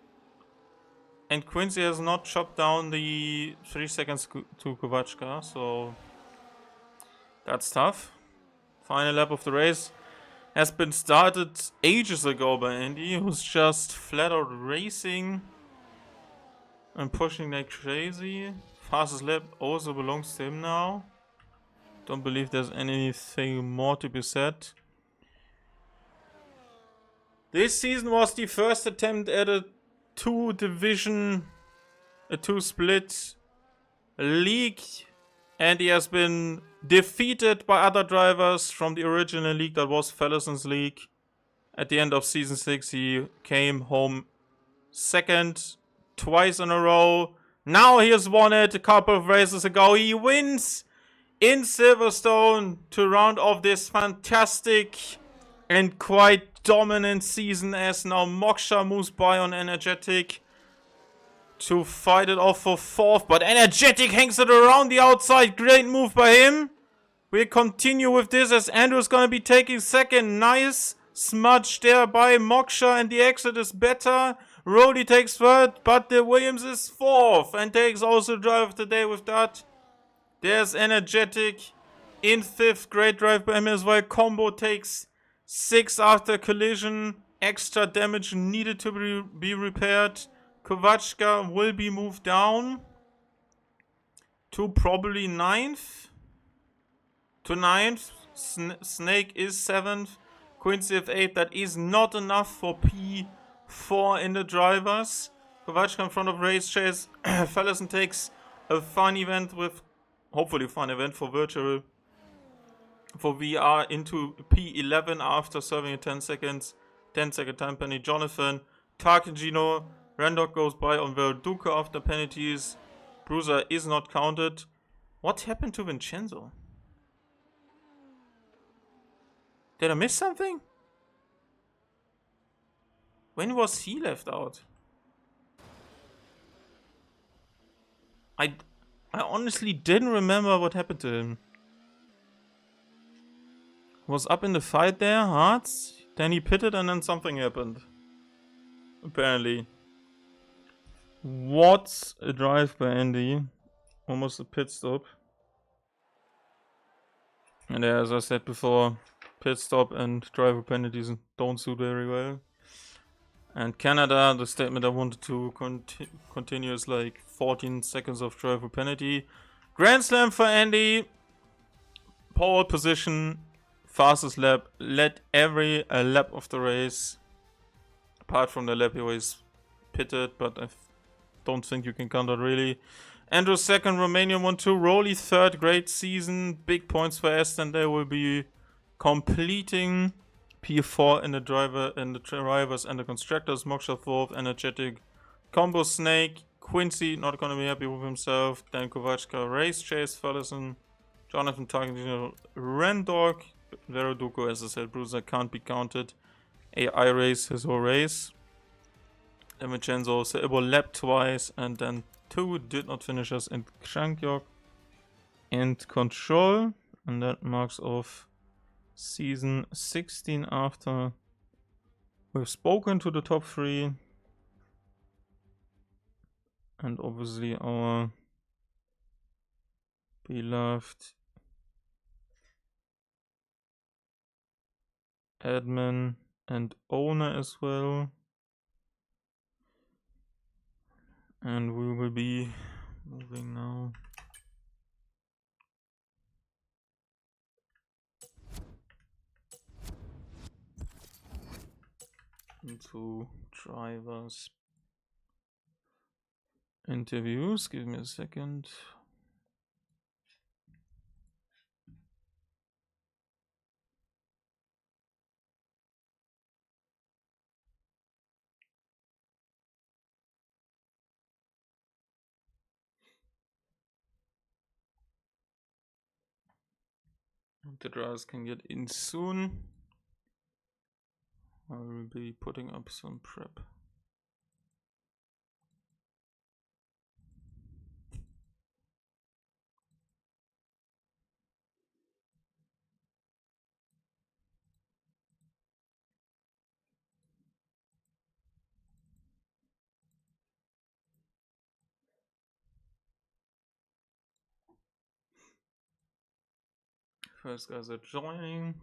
And Quincy has not chopped down the 3 seconds to Kovachka, so that's tough. Final lap of the race has been started ages ago by Andy, who's just flat out racing and pushing like crazy. Fastest lap also belongs to him now. Don't believe there's anything more to be said. This season was the first attempt at a two-split league, and he has been defeated by other drivers from the original league that was Fellison's league. At the end of season 6, he came home second twice in a row. Now he has won it a couple of races ago. He wins in Silverstone to round off this fantastic and quite dominant season, as now Moksha moves by on Energetic to fight it off for 4th, but Energetic hangs it around the outside. Great move by him. We'll continue with this as Andrew's gonna be taking 2nd. Nice smudge there by Moksha, and the exit is better. Rody takes 3rd, but the Williams is 4th and takes also drive of the day with that. There's Energetic in 5th. Great drive by him as well. Combo takes 6 after collision. Extra damage needed to be repaired. Kovachka will be moved down to probably 9th. Snake is 7th. Quincy F8. That is not enough for P4 in the drivers. Kovachka in front of Race Chase. Fellison takes a fun event with, hopefully fun event for virtual, for VR into P11 after serving a 10-second time penalty. Jonathan, Tarkingino, Randok goes by on Verduca after penalties. Bruiser is not counted. What happened to Vincenzo? Did I miss something? When was he left out? I honestly didn't remember what happened to him. Was up in the fight there, Hearts. Then he pitted and then something happened. Apparently. What a drive by Andy. Almost a pit stop. And as I said before, pit stop and driver penalties don't suit very well. And Canada, the statement I wanted to continue is like 14 seconds of driver penalty. Grand Slam for Andy. Pole position. Fastest lap. Led every lap of the race. Apart from the lap he was pitted, but I don't think you can count that really. Andrew 2nd, Romanian 1-2. Rowley 3rd, great season. Big points for Aston. They will be completing P4 in the drivers and the constructors. Moksha 4th, Energetic, Combo Snake, Quincy not gonna be happy with himself. Dan Kovachka, Race Chase, Ferguson, Jonathan Tarkingino, Rendog, Veroduko, as I said, Bruiser can't be counted. AI race his whole race. And Vincenzo Sebo lapped twice, and then 2 did not finish us in Shankyok and Control. And that marks off season 16 after we've spoken to the top 3. And obviously our beloved admin and owner as well. And we will be moving now into drivers interviews. Give me a second. The drivers can get in soon. I will be putting up some prep. First guys are joining.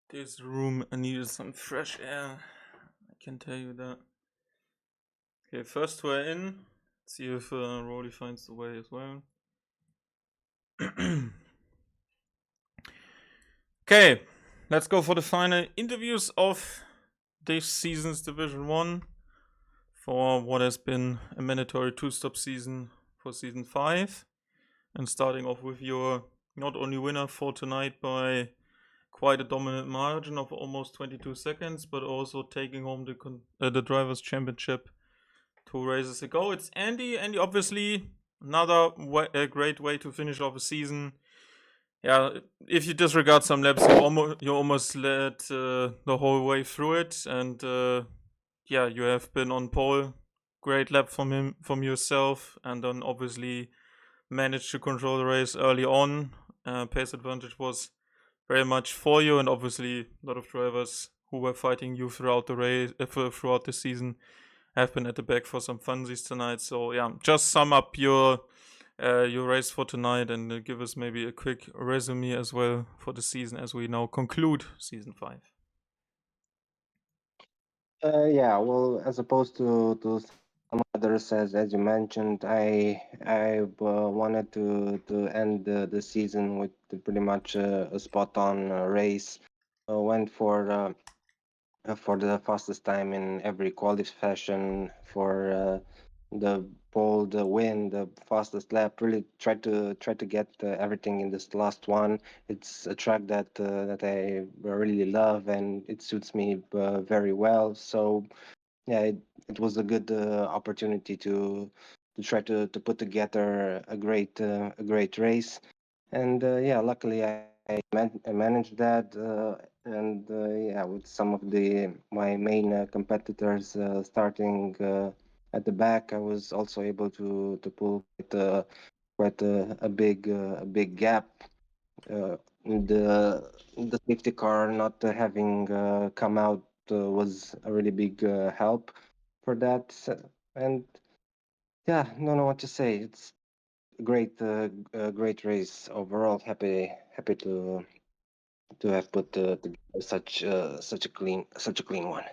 This room needed some fresh air. I can tell you that. Okay, first two are in. Let's see if Rolly finds the way as well. Okay, let's go for the final interviews of this season's Division 1 for what has been a mandatory two-stop season for Season 5. And starting off with your not only winner for tonight by quite a dominant margin of almost 22 seconds, but also taking home the Drivers' Championship 2 races ago. It's Andy. Andy, obviously, another a great way to finish off a season. Yeah, if you disregard some laps, you almost led the whole way through it, and yeah, you have been on pole. Great lap from yourself, and then obviously managed to control the race early on. Pace advantage was very much for you, and obviously a lot of drivers who were fighting you throughout the race, throughout the season, have been at the back for some funsies tonight. So yeah, just sum up your race for tonight and give us maybe a quick resume as well for the season as we now conclude season 5.
Yeah, well, as opposed to some others, as you mentioned, I wanted to end the season with pretty much a spot on race. Went for the fastest time in every quality session for the pole, the win, the fastest lap. Really try to get everything in this last one. It's a track that I really love and it suits me very well. So yeah, it was a good opportunity to try to put together a great race, and yeah, luckily I managed that, and yeah, with some of the my main competitors starting at the back, I was also able to pull quite a big gap. Uh, the safety car not having come out was a really big help for that. And yeah, don't know what to say. It's a great race overall. Happy to have put together such a clean one.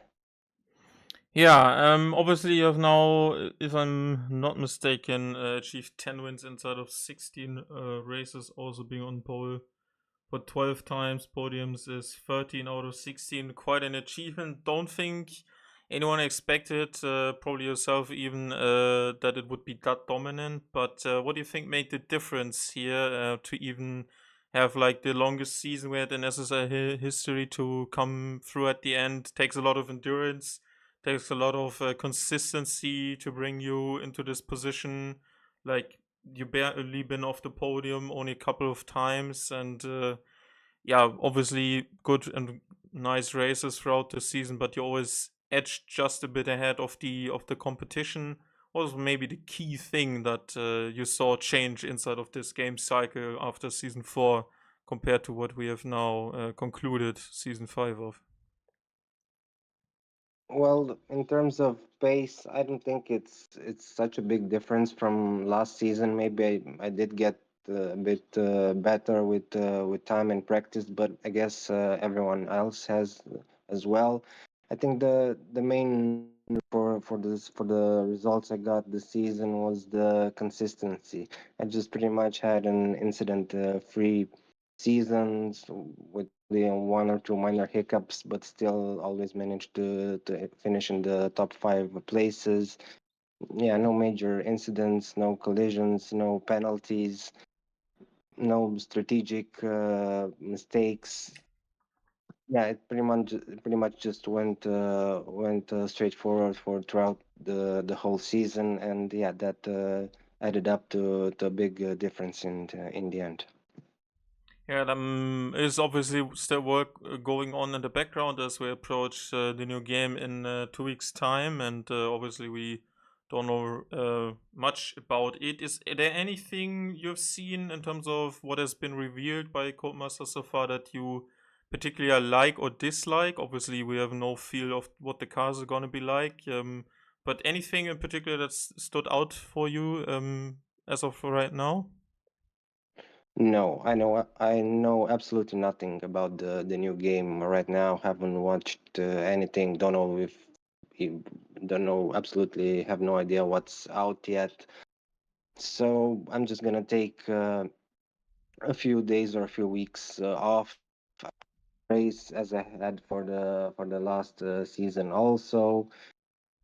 Yeah, obviously you have now, if I'm not mistaken, achieved 10 wins inside of 16 races, also being on pole for 12 times. Podiums is 13 out of 16. Quite an achievement. Don't think anyone expected, probably yourself even, that it would be that dominant. But what do you think made the difference here to even have like the longest season we had in SSRL history to come through at the end? Takes a lot of endurance, takes a lot of consistency to bring you into this position. Like, you barely been off the podium only a couple of times, and yeah, obviously good and nice races throughout the season, but you always edged just a bit ahead of the competition. what was maybe the key thing that you saw change inside of this game cycle after season 4 compared to what we have now concluded season 5 of?
Well, in terms of pace, I don't think it's such a big difference from last season. Maybe I did get a bit better with time and practice, but I guess everyone else has as well. I think the main for the results I got this season was the consistency. I just pretty much had an incident free seasons with the one or two minor hiccups, but still always managed to finish in the top 5 places. Yeah, no major incidents, no collisions, no penalties, no strategic mistakes. Yeah, it pretty much just went straightforward for throughout the whole season, and yeah, that added up to a big difference in the end.
Yeah, is obviously still work going on in the background as we approach the new game in 2 weeks' time, and obviously we don't know much about it. Is there anything you've seen in terms of what has been revealed by Codemaster so far that you particularly like or dislike? Obviously, we have no feel of what the cars are going to be like, but anything in particular that's stood out for you as of right now?
No, I know absolutely nothing about the new game right now. Haven't watched anything. Don't know if you don't know absolutely have no idea what's out yet. So I'm just gonna take a few days or a few weeks off race as I had for the last season also.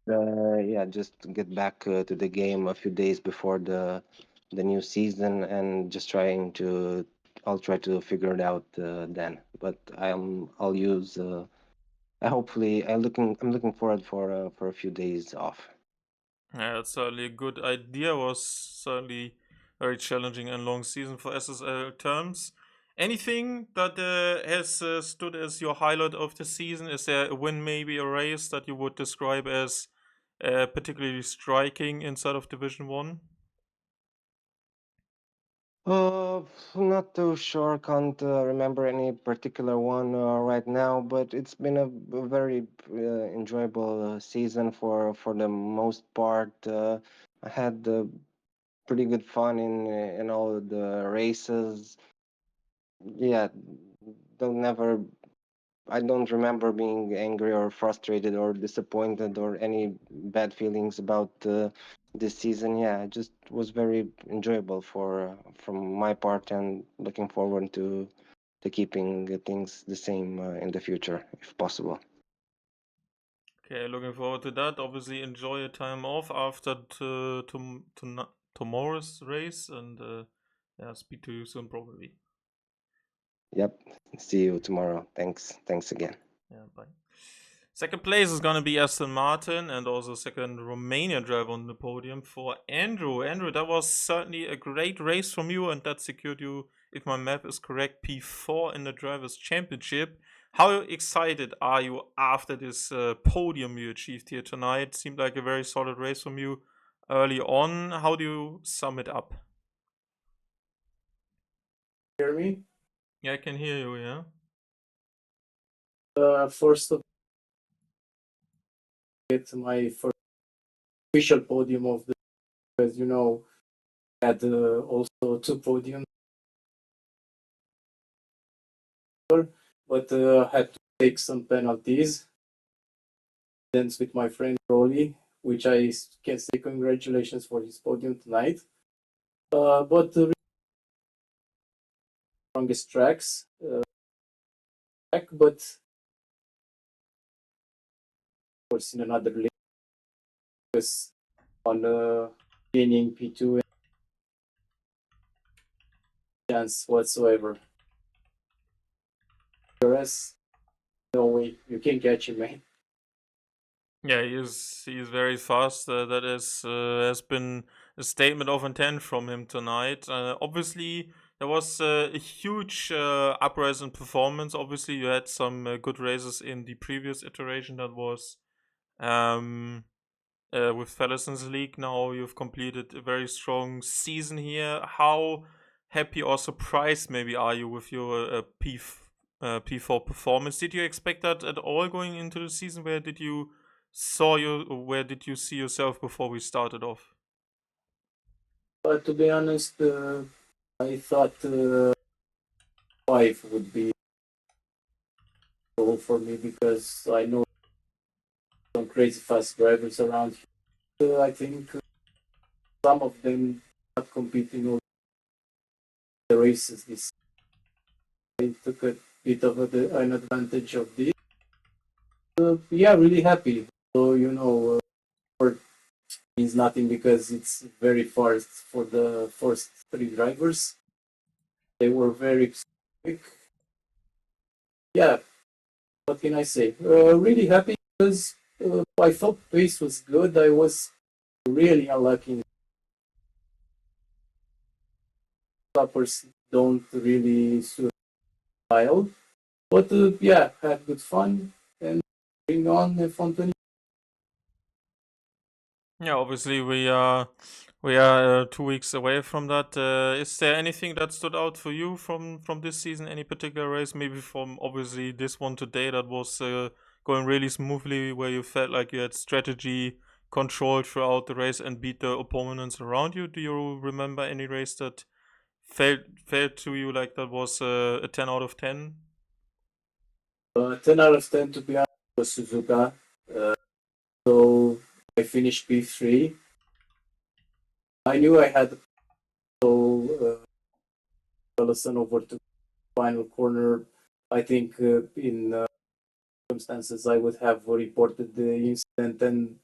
Yeah, just get back to the game a few days before the new season and just trying to I'll try to figure it out then. But I'll use I hopefully I'm looking forward for a few days off.
Yeah, it's certainly a good idea. Was certainly very challenging and long season for SSL terms. Anything that has stood as your highlight of the season? Is there a win, maybe a race that you would describe as particularly striking inside of Division One?
Uh, Not too sure. Can't remember any particular one right now, but it's been a very enjoyable season for the most part. I had pretty good fun in all the races. Yeah, don't never. I don't remember being angry or frustrated or disappointed or any bad feelings about this season. Yeah, it just was very enjoyable from my part, and looking forward to keeping things the same in the future if possible.
Okay, looking forward to that. Obviously, enjoy your time off after tomorrow's race, and yeah, speak to you soon probably.
Yep. See you tomorrow. Thanks again.
Yeah, bye. Second place is gonna be Aston Martin, and also second Romanian driver on the podium for Andrew. Andrew, that was certainly a great race from you, and that secured you, if my math is correct, P4 in the Drivers' Championship. How excited are you after this podium you achieved here tonight? Seemed like a very solid race from you early on. How do you sum it up?
Hear me?
Yeah, I can hear you. Yeah.
First of it, my first official podium of the, as you know, had also two podiums, but had to take some penalties. Then with my friend Rolly, which I can say congratulations for his podium tonight. But the strongest tracks, but of course in another lane was on gaining P2 chance whatsoever. The rest, no way, you can catch him, man.
Yeah, he is very fast. That is has been a statement of intent from him tonight. Obviously, there was a huge uprise in performance. Obviously, you had some good races in the previous iteration. That was um, with Fellison's League. Now you've completed a very strong season here. How happy or surprised maybe are you with your P4 performance? Did you expect that at all going into the season? Where did you see yourself before we started off?
But to be honest, I thought 5 would be goal for me because I know some crazy fast drivers around here. I think some of them not competing all the races this. I took a bit of an advantage of this. Yeah, really happy. So for means nothing because it's very fast for the first 3 drivers. They were very quick. Yeah, what can I say? Really happy because I thought pace was good. I was really unlucky. Stoppers don't really suit style, but yeah, had good fun and bring on F1
Yeah, obviously we are 2 weeks away from that. Is there anything that stood out for you from this season? Any particular race? Maybe from obviously this one today that was going really smoothly, where you felt like you had strategy control throughout the race and beat the opponents around you. Do you remember any race that felt to you like that was a 10 out of 10?
10 out of 10 to be honest was Suzuka. So I finished P3. I knew I had so Ellison over to final corner. I think in circumstances I would have reported the incident and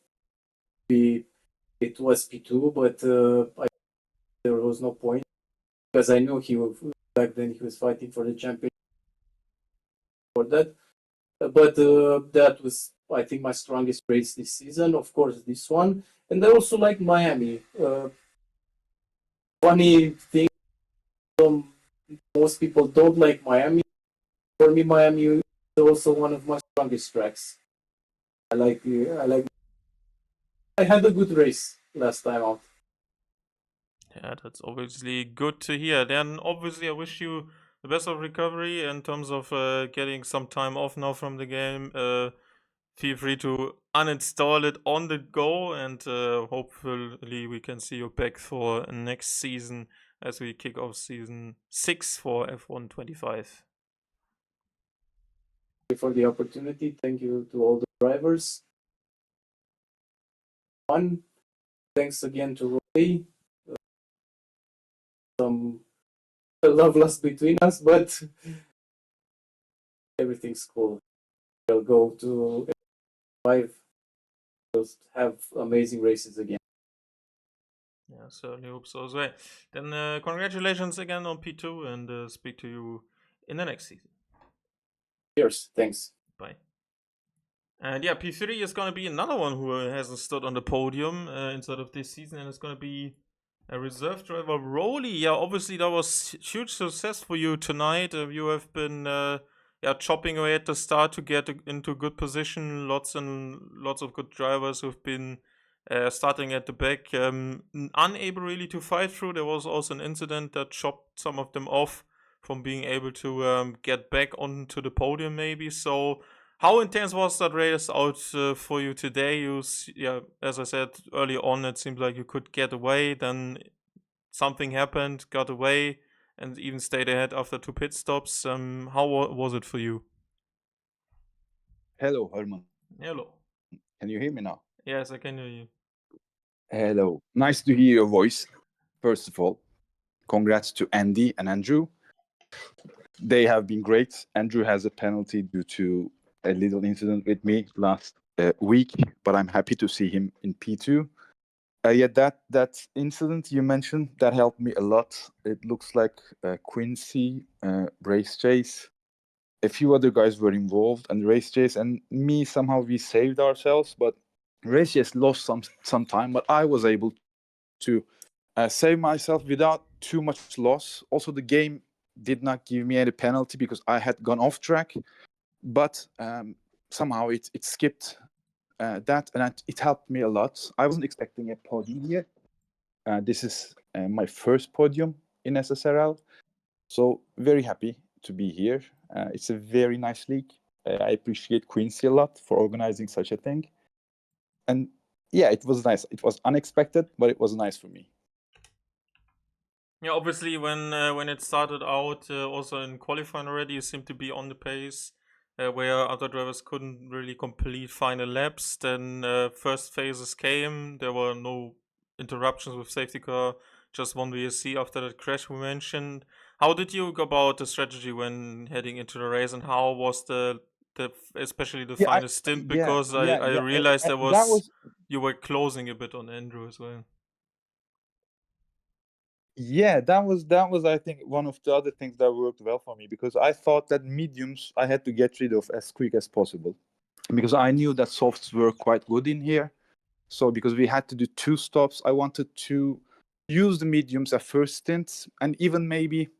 it was P2, but there was no point because I knew back then he was fighting for the championship for that. But that was, I think, my strongest race this season. Of course, this one, and I also like Miami. Funny thing, most people don't like Miami. For me, Miami is also one of my strongest tracks. I like. I had a good race last time out.
Yeah, that's obviously good to hear. Then obviously I wish you the best of recovery in terms of getting some time off now from the game. Feel free to uninstall it on the go, and hopefully we can see you back for next season as we kick off season 6 for F1 25.
For the opportunity. Thank you to all the drivers. Thanks again to Roy. Some love lost between us, but everything's cool. We'll go to 5. We'll have amazing races again.
Yeah, certainly hope so as well. Then congratulations again on P2, and speak to you in the next season.
Cheers. Thanks.
Bye. And yeah, P3 is going to be another one who hasn't stood on the podium inside of this season, and it's going to be a reserve driver, Rolly. Yeah, obviously that was huge success for you tonight. You have been chopping away at the start to get into good position. Lots and lots of good drivers who've been starting at the back, unable really to fight through. There was also an incident that chopped some of them off from being able to get back onto the podium, maybe. So how intense was that race out for you today? As I said early on, it seemed like you could get away. Then something happened, got away, and even stayed ahead after 2 pit stops. How was it for you?
Hello, Herman.
Hello.
Can you hear me now?
Yes, I can hear you.
Hello. Nice to hear your voice. First of all, congrats to Andy and Andrew. They have been great. Andrew has a penalty due to a little incident with me last week, but I'm happy to see him in P2. That incident you mentioned, that helped me a lot. It looks like Quincy, Race Chase, a few other guys were involved, and Race Chase and me, somehow we saved ourselves, but Race Chase lost some time, but I was able to save myself without too much loss. Also, the game did not give me any penalty because I had gone off track, but somehow it skipped it helped me a lot. I wasn't expecting a podium here. This is my first podium in SSRL, so very happy to be here. It's a very nice league. I appreciate Quincy a lot for organizing such a thing. And yeah, it was nice. It was unexpected, but it was nice for me.
Yeah, obviously, when it started out, also in qualifying already, you seemed to be on the pace, where other drivers couldn't really complete final laps. Then first phases came. There were no interruptions with safety car. Just one VSC after that crash we mentioned. How did you go about the strategy when heading into the race, and how was the especially the
Yeah,
final stint? Because I
yeah.
realized
That was
you were closing a bit on Andrew as well.
Yeah, that was I think one of the other things that worked well for me, because I thought that mediums I had to get rid of as quick as possible, because I knew that softs were quite good in here. So because we had to do 2 stops, I wanted to use the mediums at first stint, and even maybe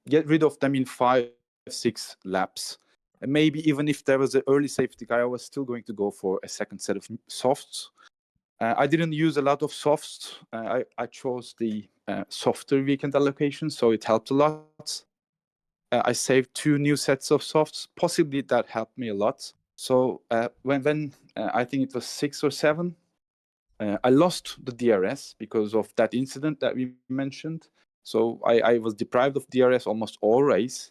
get rid of them in 5-6 laps. And maybe even if there was an early safety car, I was still going to go for a second set of softs. I didn't use a lot of softs. I chose the softer weekend allocation, so it helped a lot. I saved 2 new sets of softs. Possibly that helped me a lot. So when I think it was 6 or 7, I lost the DRS because of that incident that we mentioned. So I was deprived of DRS almost all race.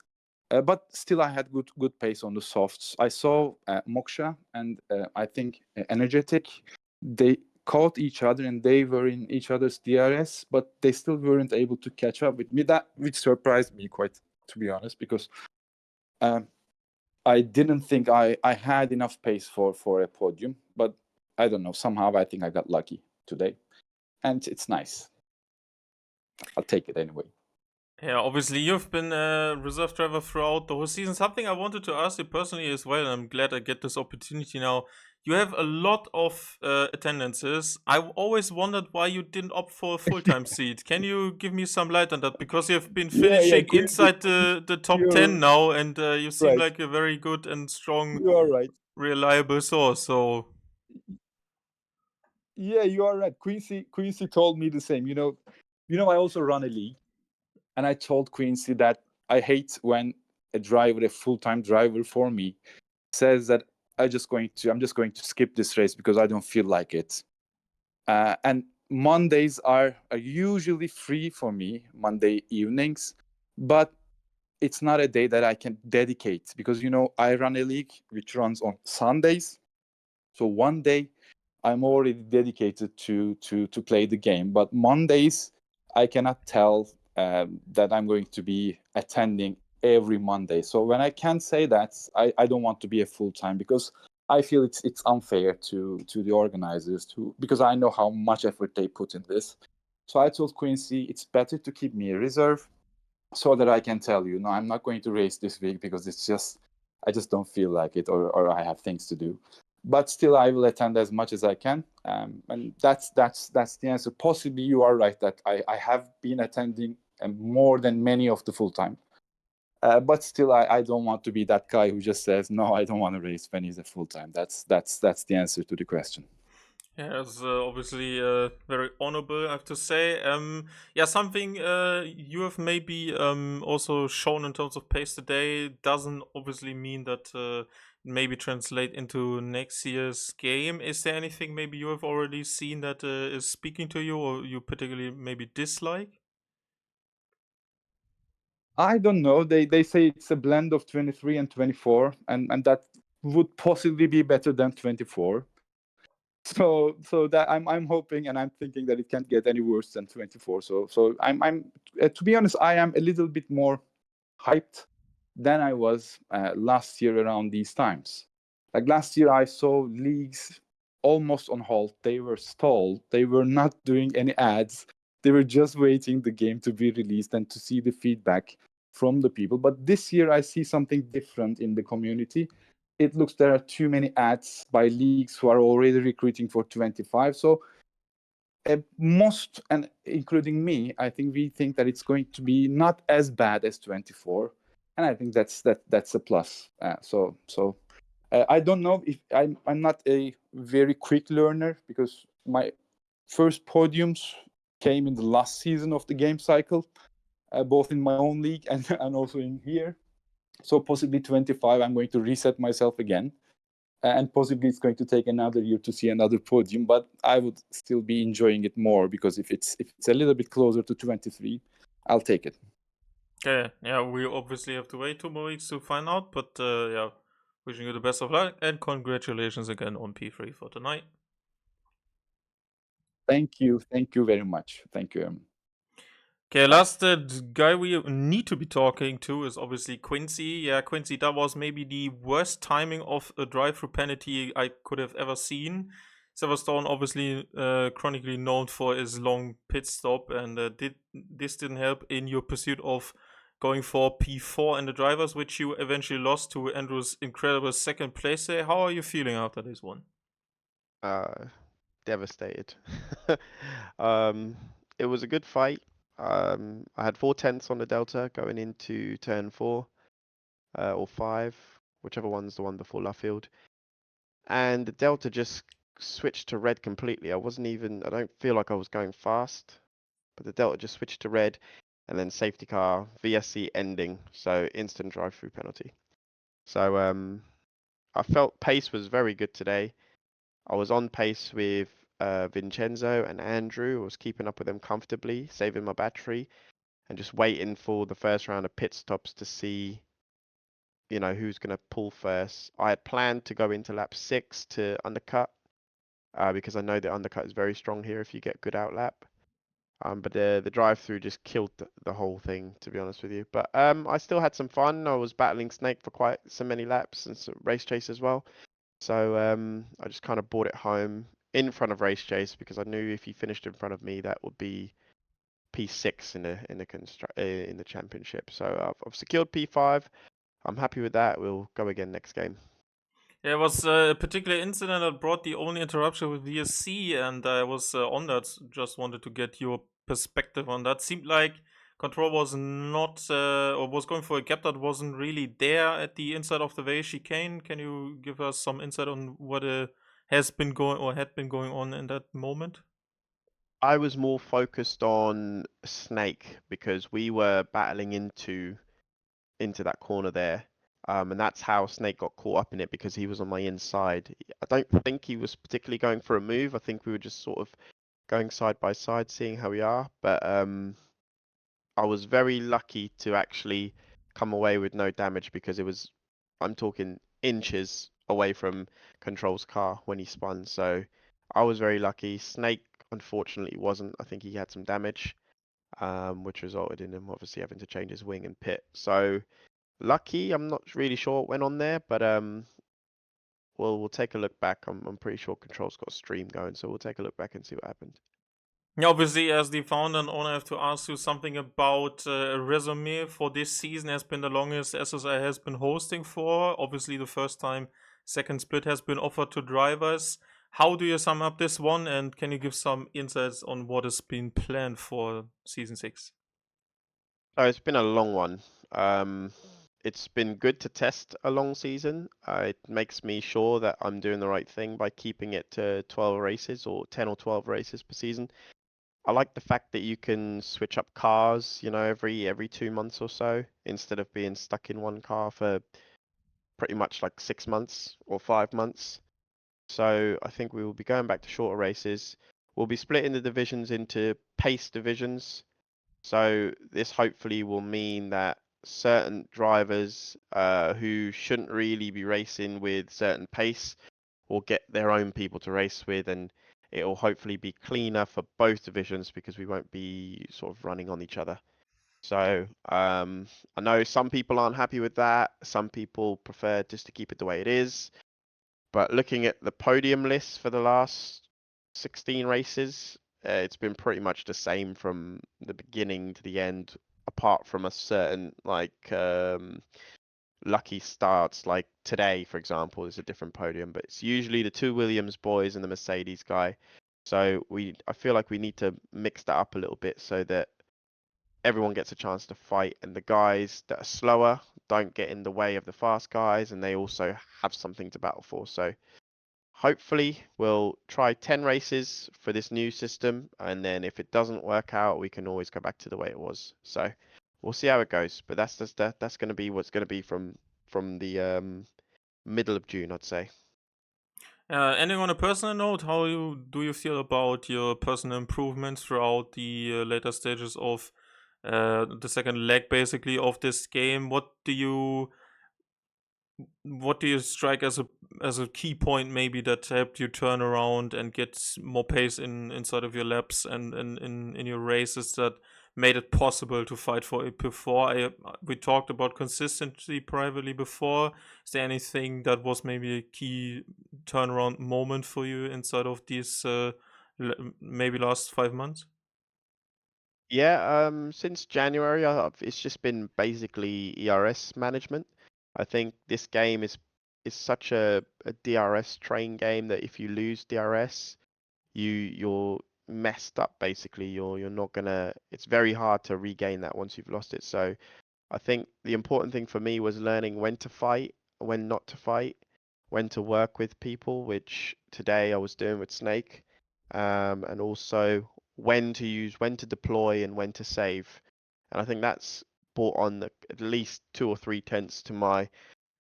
But still, I had good pace on the softs. I saw Moksha and I think Energetic. They caught each other and they were in each other's DRS, but they still weren't able to catch up with me. That which surprised me quite, to be honest, because I didn't think I had enough pace for a podium. But I don't know. Somehow I think I got lucky today, and it's nice. I'll take it anyway.
Yeah, obviously you've been a reserve driver throughout the whole season. Something I wanted to ask you personally as well, and I'm glad I get this opportunity now. You have a lot of attendances. I've always wondered why you didn't opt for a full-time seat. Can you give me some light on that? Because you've been
Yeah,
finishing
Quincy,
inside the top 10
you're
now, and you seem
right.
like a very good and strong,
You are right.
reliable source. So,
Yeah, you are right. Quincy told me the same. I also run a league, and I told Quincy that I hate when a full-time driver for me, says that I'm just going to skip this race because I don't feel like it. And Mondays are usually free for me, Monday evenings, but it's not a day that I can dedicate, because I run a league which runs on Sundays. So one day I'm already dedicated to play the game, but Mondays I cannot tell that I'm going to be attending every Monday. So when I can say that, I don't want to be a full time, because I feel it's unfair to the organizers, because I know how much effort they put in this. So I told Quincy it's better to keep me a reserve, so that I can tell you, no, I'm not going to race this week because I just don't feel like it, or I have things to do. But still, I will attend as much as I can, and that's the answer. Possibly, you are right that I have been attending more than many of the full time, but still, I don't want to be that guy who just says no, I don't want to race when he's a full time. That's the answer to the question.
yeah, it's obviously very honorable, I have to say. Yeah, something you have maybe also shown in terms of pace today doesn't obviously mean that maybe translate into next year's game. Is there anything maybe you have already seen that is speaking to you, or you particularly maybe dislike?
I don't know. They say it's a blend of 23 and 24, and that would possibly be better than 24. So that I'm hoping and I'm thinking that it can't get any worse than 24. So I'm to be honest, I am a little bit more hyped than I was last year around these times. Like last year, I saw leagues almost on halt. They were stalled. They were not doing any ads. They were just waiting the game to be released and to see the feedback from the people. But this year, I see something different in the community. It looks there are too many ads by leagues who are already recruiting for 25. So most, and including me, I think we think that it's going to be not as bad as 24, and I think that's a plus. So I don't know if I'm not a very quick learner because my first podiums came in the last season of the game cycle, both in my own league and also in here. So possibly 25, I'm going to reset myself again. And possibly it's going to take another year to see another podium, but I would still be enjoying it more because if it's a little bit closer to 23, I'll take it.
Okay, yeah, we obviously have to wait 2 more weeks to find out, but yeah, wishing you the best of luck and congratulations again on P3 for tonight.
Thank you very much. Thank you.
Okay, last guy we need to be talking to is obviously Quincy. Yeah, Quincy, that was maybe the worst timing of a drive-through penalty I could have ever seen. Silverstone, obviously chronically known for his long pit stop, and this didn't help in your pursuit of going for P4 in the drivers, which you eventually lost to Andrew's incredible second place there. How are you feeling after this one?
Devastated. It was a good fight. I had 4/10 on the Delta going into turn 4 or 5, whichever one's the one before Luffield. And the Delta just switched to red completely. I don't feel like I was going fast, but the Delta just switched to red and then safety car, VSC ending, so instant drive-through penalty. So I felt pace was very good today. I was on pace with Vincenzo and Andrew. I was keeping up with them comfortably, saving my battery, and just waiting for the first round of pit stops to see, who's going to pull first. I had planned to go into lap 6 to undercut, because I know the undercut is very strong here if you get good outlap. But the drive-through just killed the whole thing, to be honest with you. But I still had some fun. I was battling Snake for quite so many laps and some race chase as well. So I just kind of brought it home in front of Race Chase because I knew if he finished in front of me, that would be P6 in the championship. So I've secured P5. I'm happy with that. We'll go again next game.
Yeah, it was a particular incident that brought the only interruption with VSC, and I was on that. Just wanted to get your perspective on that. Seemed like Control was not, or was going for a gap that wasn't really there at the inside of the way chicane. Can you give us some insight on what has been going or had been going on in that moment?
I was more focused on Snake because we were battling into that corner there. And that's how Snake got caught up in it because he was on my inside. I don't think he was particularly going for a move. I think we were just sort of going side by side, seeing how we are. But I was very lucky to actually come away with no damage because I'm talking inches away from Control's car when he spun. So I was very lucky. Snake, unfortunately, wasn't. I think he had some damage, which resulted in him obviously having to change his wing and pit. So lucky, I'm not really sure what went on there, but we'll take a look back. I'm pretty sure Control's got a stream going, so we'll take a look back and see what happened.
Yeah, obviously, as the founder and owner, I have to ask you something about resume for this season. Has been the longest SSRL has been hosting for. Obviously, the first time second split has been offered to drivers. How do you sum up this one, and can you give some insights on what has been planned for season 6?
Oh, it's been a long one. It's been good to test a long season. It makes me sure that I'm doing the right thing by keeping it to 12 races or 10 or 12 races per season. I like the fact that you can switch up cars, every 2 months or so, instead of being stuck in one car for pretty much like 6 months or 5 months. So I think we will be going back to shorter races. We'll be splitting the divisions into pace divisions. So this hopefully will mean that certain drivers who shouldn't really be racing with certain pace will get their own people to race with, and it will hopefully be cleaner for both divisions because we won't be sort of running on each other. So I know some people aren't happy with that. Some people prefer just to keep it the way it is. But looking at the podium list for the last 16 races, it's been pretty much the same from the beginning to the end, apart from a certain lucky starts. Like today, for example, is a different podium, but it's usually the two Williams boys and the Mercedes guy. So I feel like we need to mix that up a little bit so that everyone gets a chance to fight, and the guys that are slower don't get in the way of the fast guys, and they also have something to battle for. So hopefully we'll try 10 races for this new system, and then if it doesn't work out, we can always go back to the way it was. So we'll see how it goes. But that's going to be what's going to be from the middle of June, I'd say.
Ending on a personal note, how do you feel about your personal improvements throughout the later stages of the second leg, basically, of this game? What do you strike as a key point, maybe, that helped you turn around and get more pace inside of your laps and in your races, that made it possible to fight for it before? We talked about consistency privately before. Is there anything that was maybe a key turnaround moment for you inside of these maybe last 5 months?
Yeah, since January, it's just been basically ERS management. I think this game is such a DRS train game that if you lose DRS, you're messed up basically. You're not gonna. It's very hard to regain that once you've lost it. So I think the important thing for me was learning when to fight, when not to fight, when to work with people, which today I was doing with Snake, and also when to deploy and when to save. And I think that's brought on at least 2 or 3 tenths to my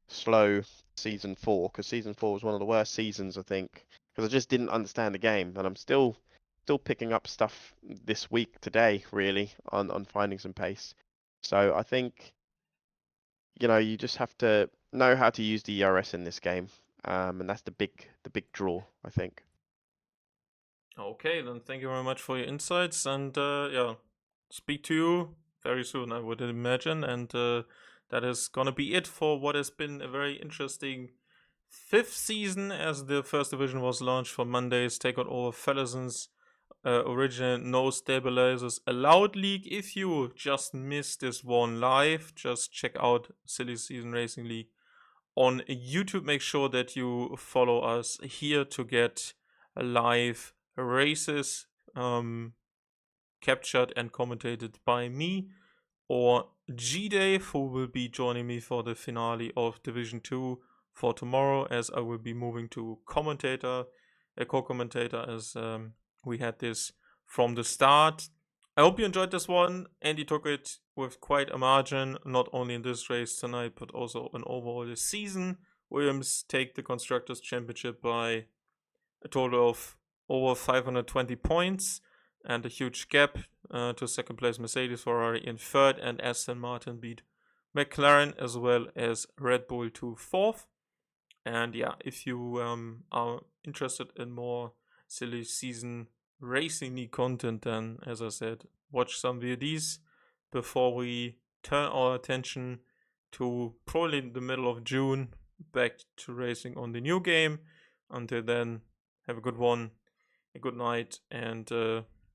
slow season 4, because season 4 was one of the worst seasons, I think, because I just didn't understand the game, and I'm still picking up stuff this week today, really, on finding some pace. So I think, you just have to know how to use the ERS in this game, and that's the big draw, I think.
Okay, then thank you very much for your insights, and yeah, speak to you very soon, I would imagine. And that is gonna be it for what has been a very interesting 5th season, as the first division was launched for Monday's Takeover Fellason's original No Stabilizers Allowed League. If you just missed this one live, just check out Silly Season Racing League on YouTube. Make sure that you follow us here to get live races captured and commentated by me, or G-Dave, who will be joining me for the finale of Division 2 for tomorrow, as I will be moving to co-commentator, as we had this from the start. I hope you enjoyed this one. Andy took it with quite a margin, not only in this race tonight, but also in overall this season. Williams take the Constructors' Championship by a total of over 520 points, and a huge gap to second place Mercedes, Ferrari in third, and Aston Martin beat McLaren as well as Red Bull to fourth. And yeah, if you are interested in more Silly Season Racing League content, then, as I said, watch some VODs before we turn our attention to probably the middle of June back to racing on the new game. Until then, have a good one, a good night, and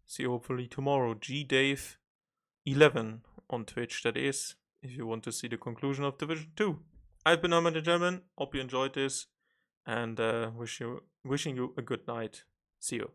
see you hopefully tomorrow. GDave11 on Twitch, that is, if you want to see the conclusion of Division 2. I've been Norman the Gentleman. Hope you enjoyed this, and wishing you a good night. See you.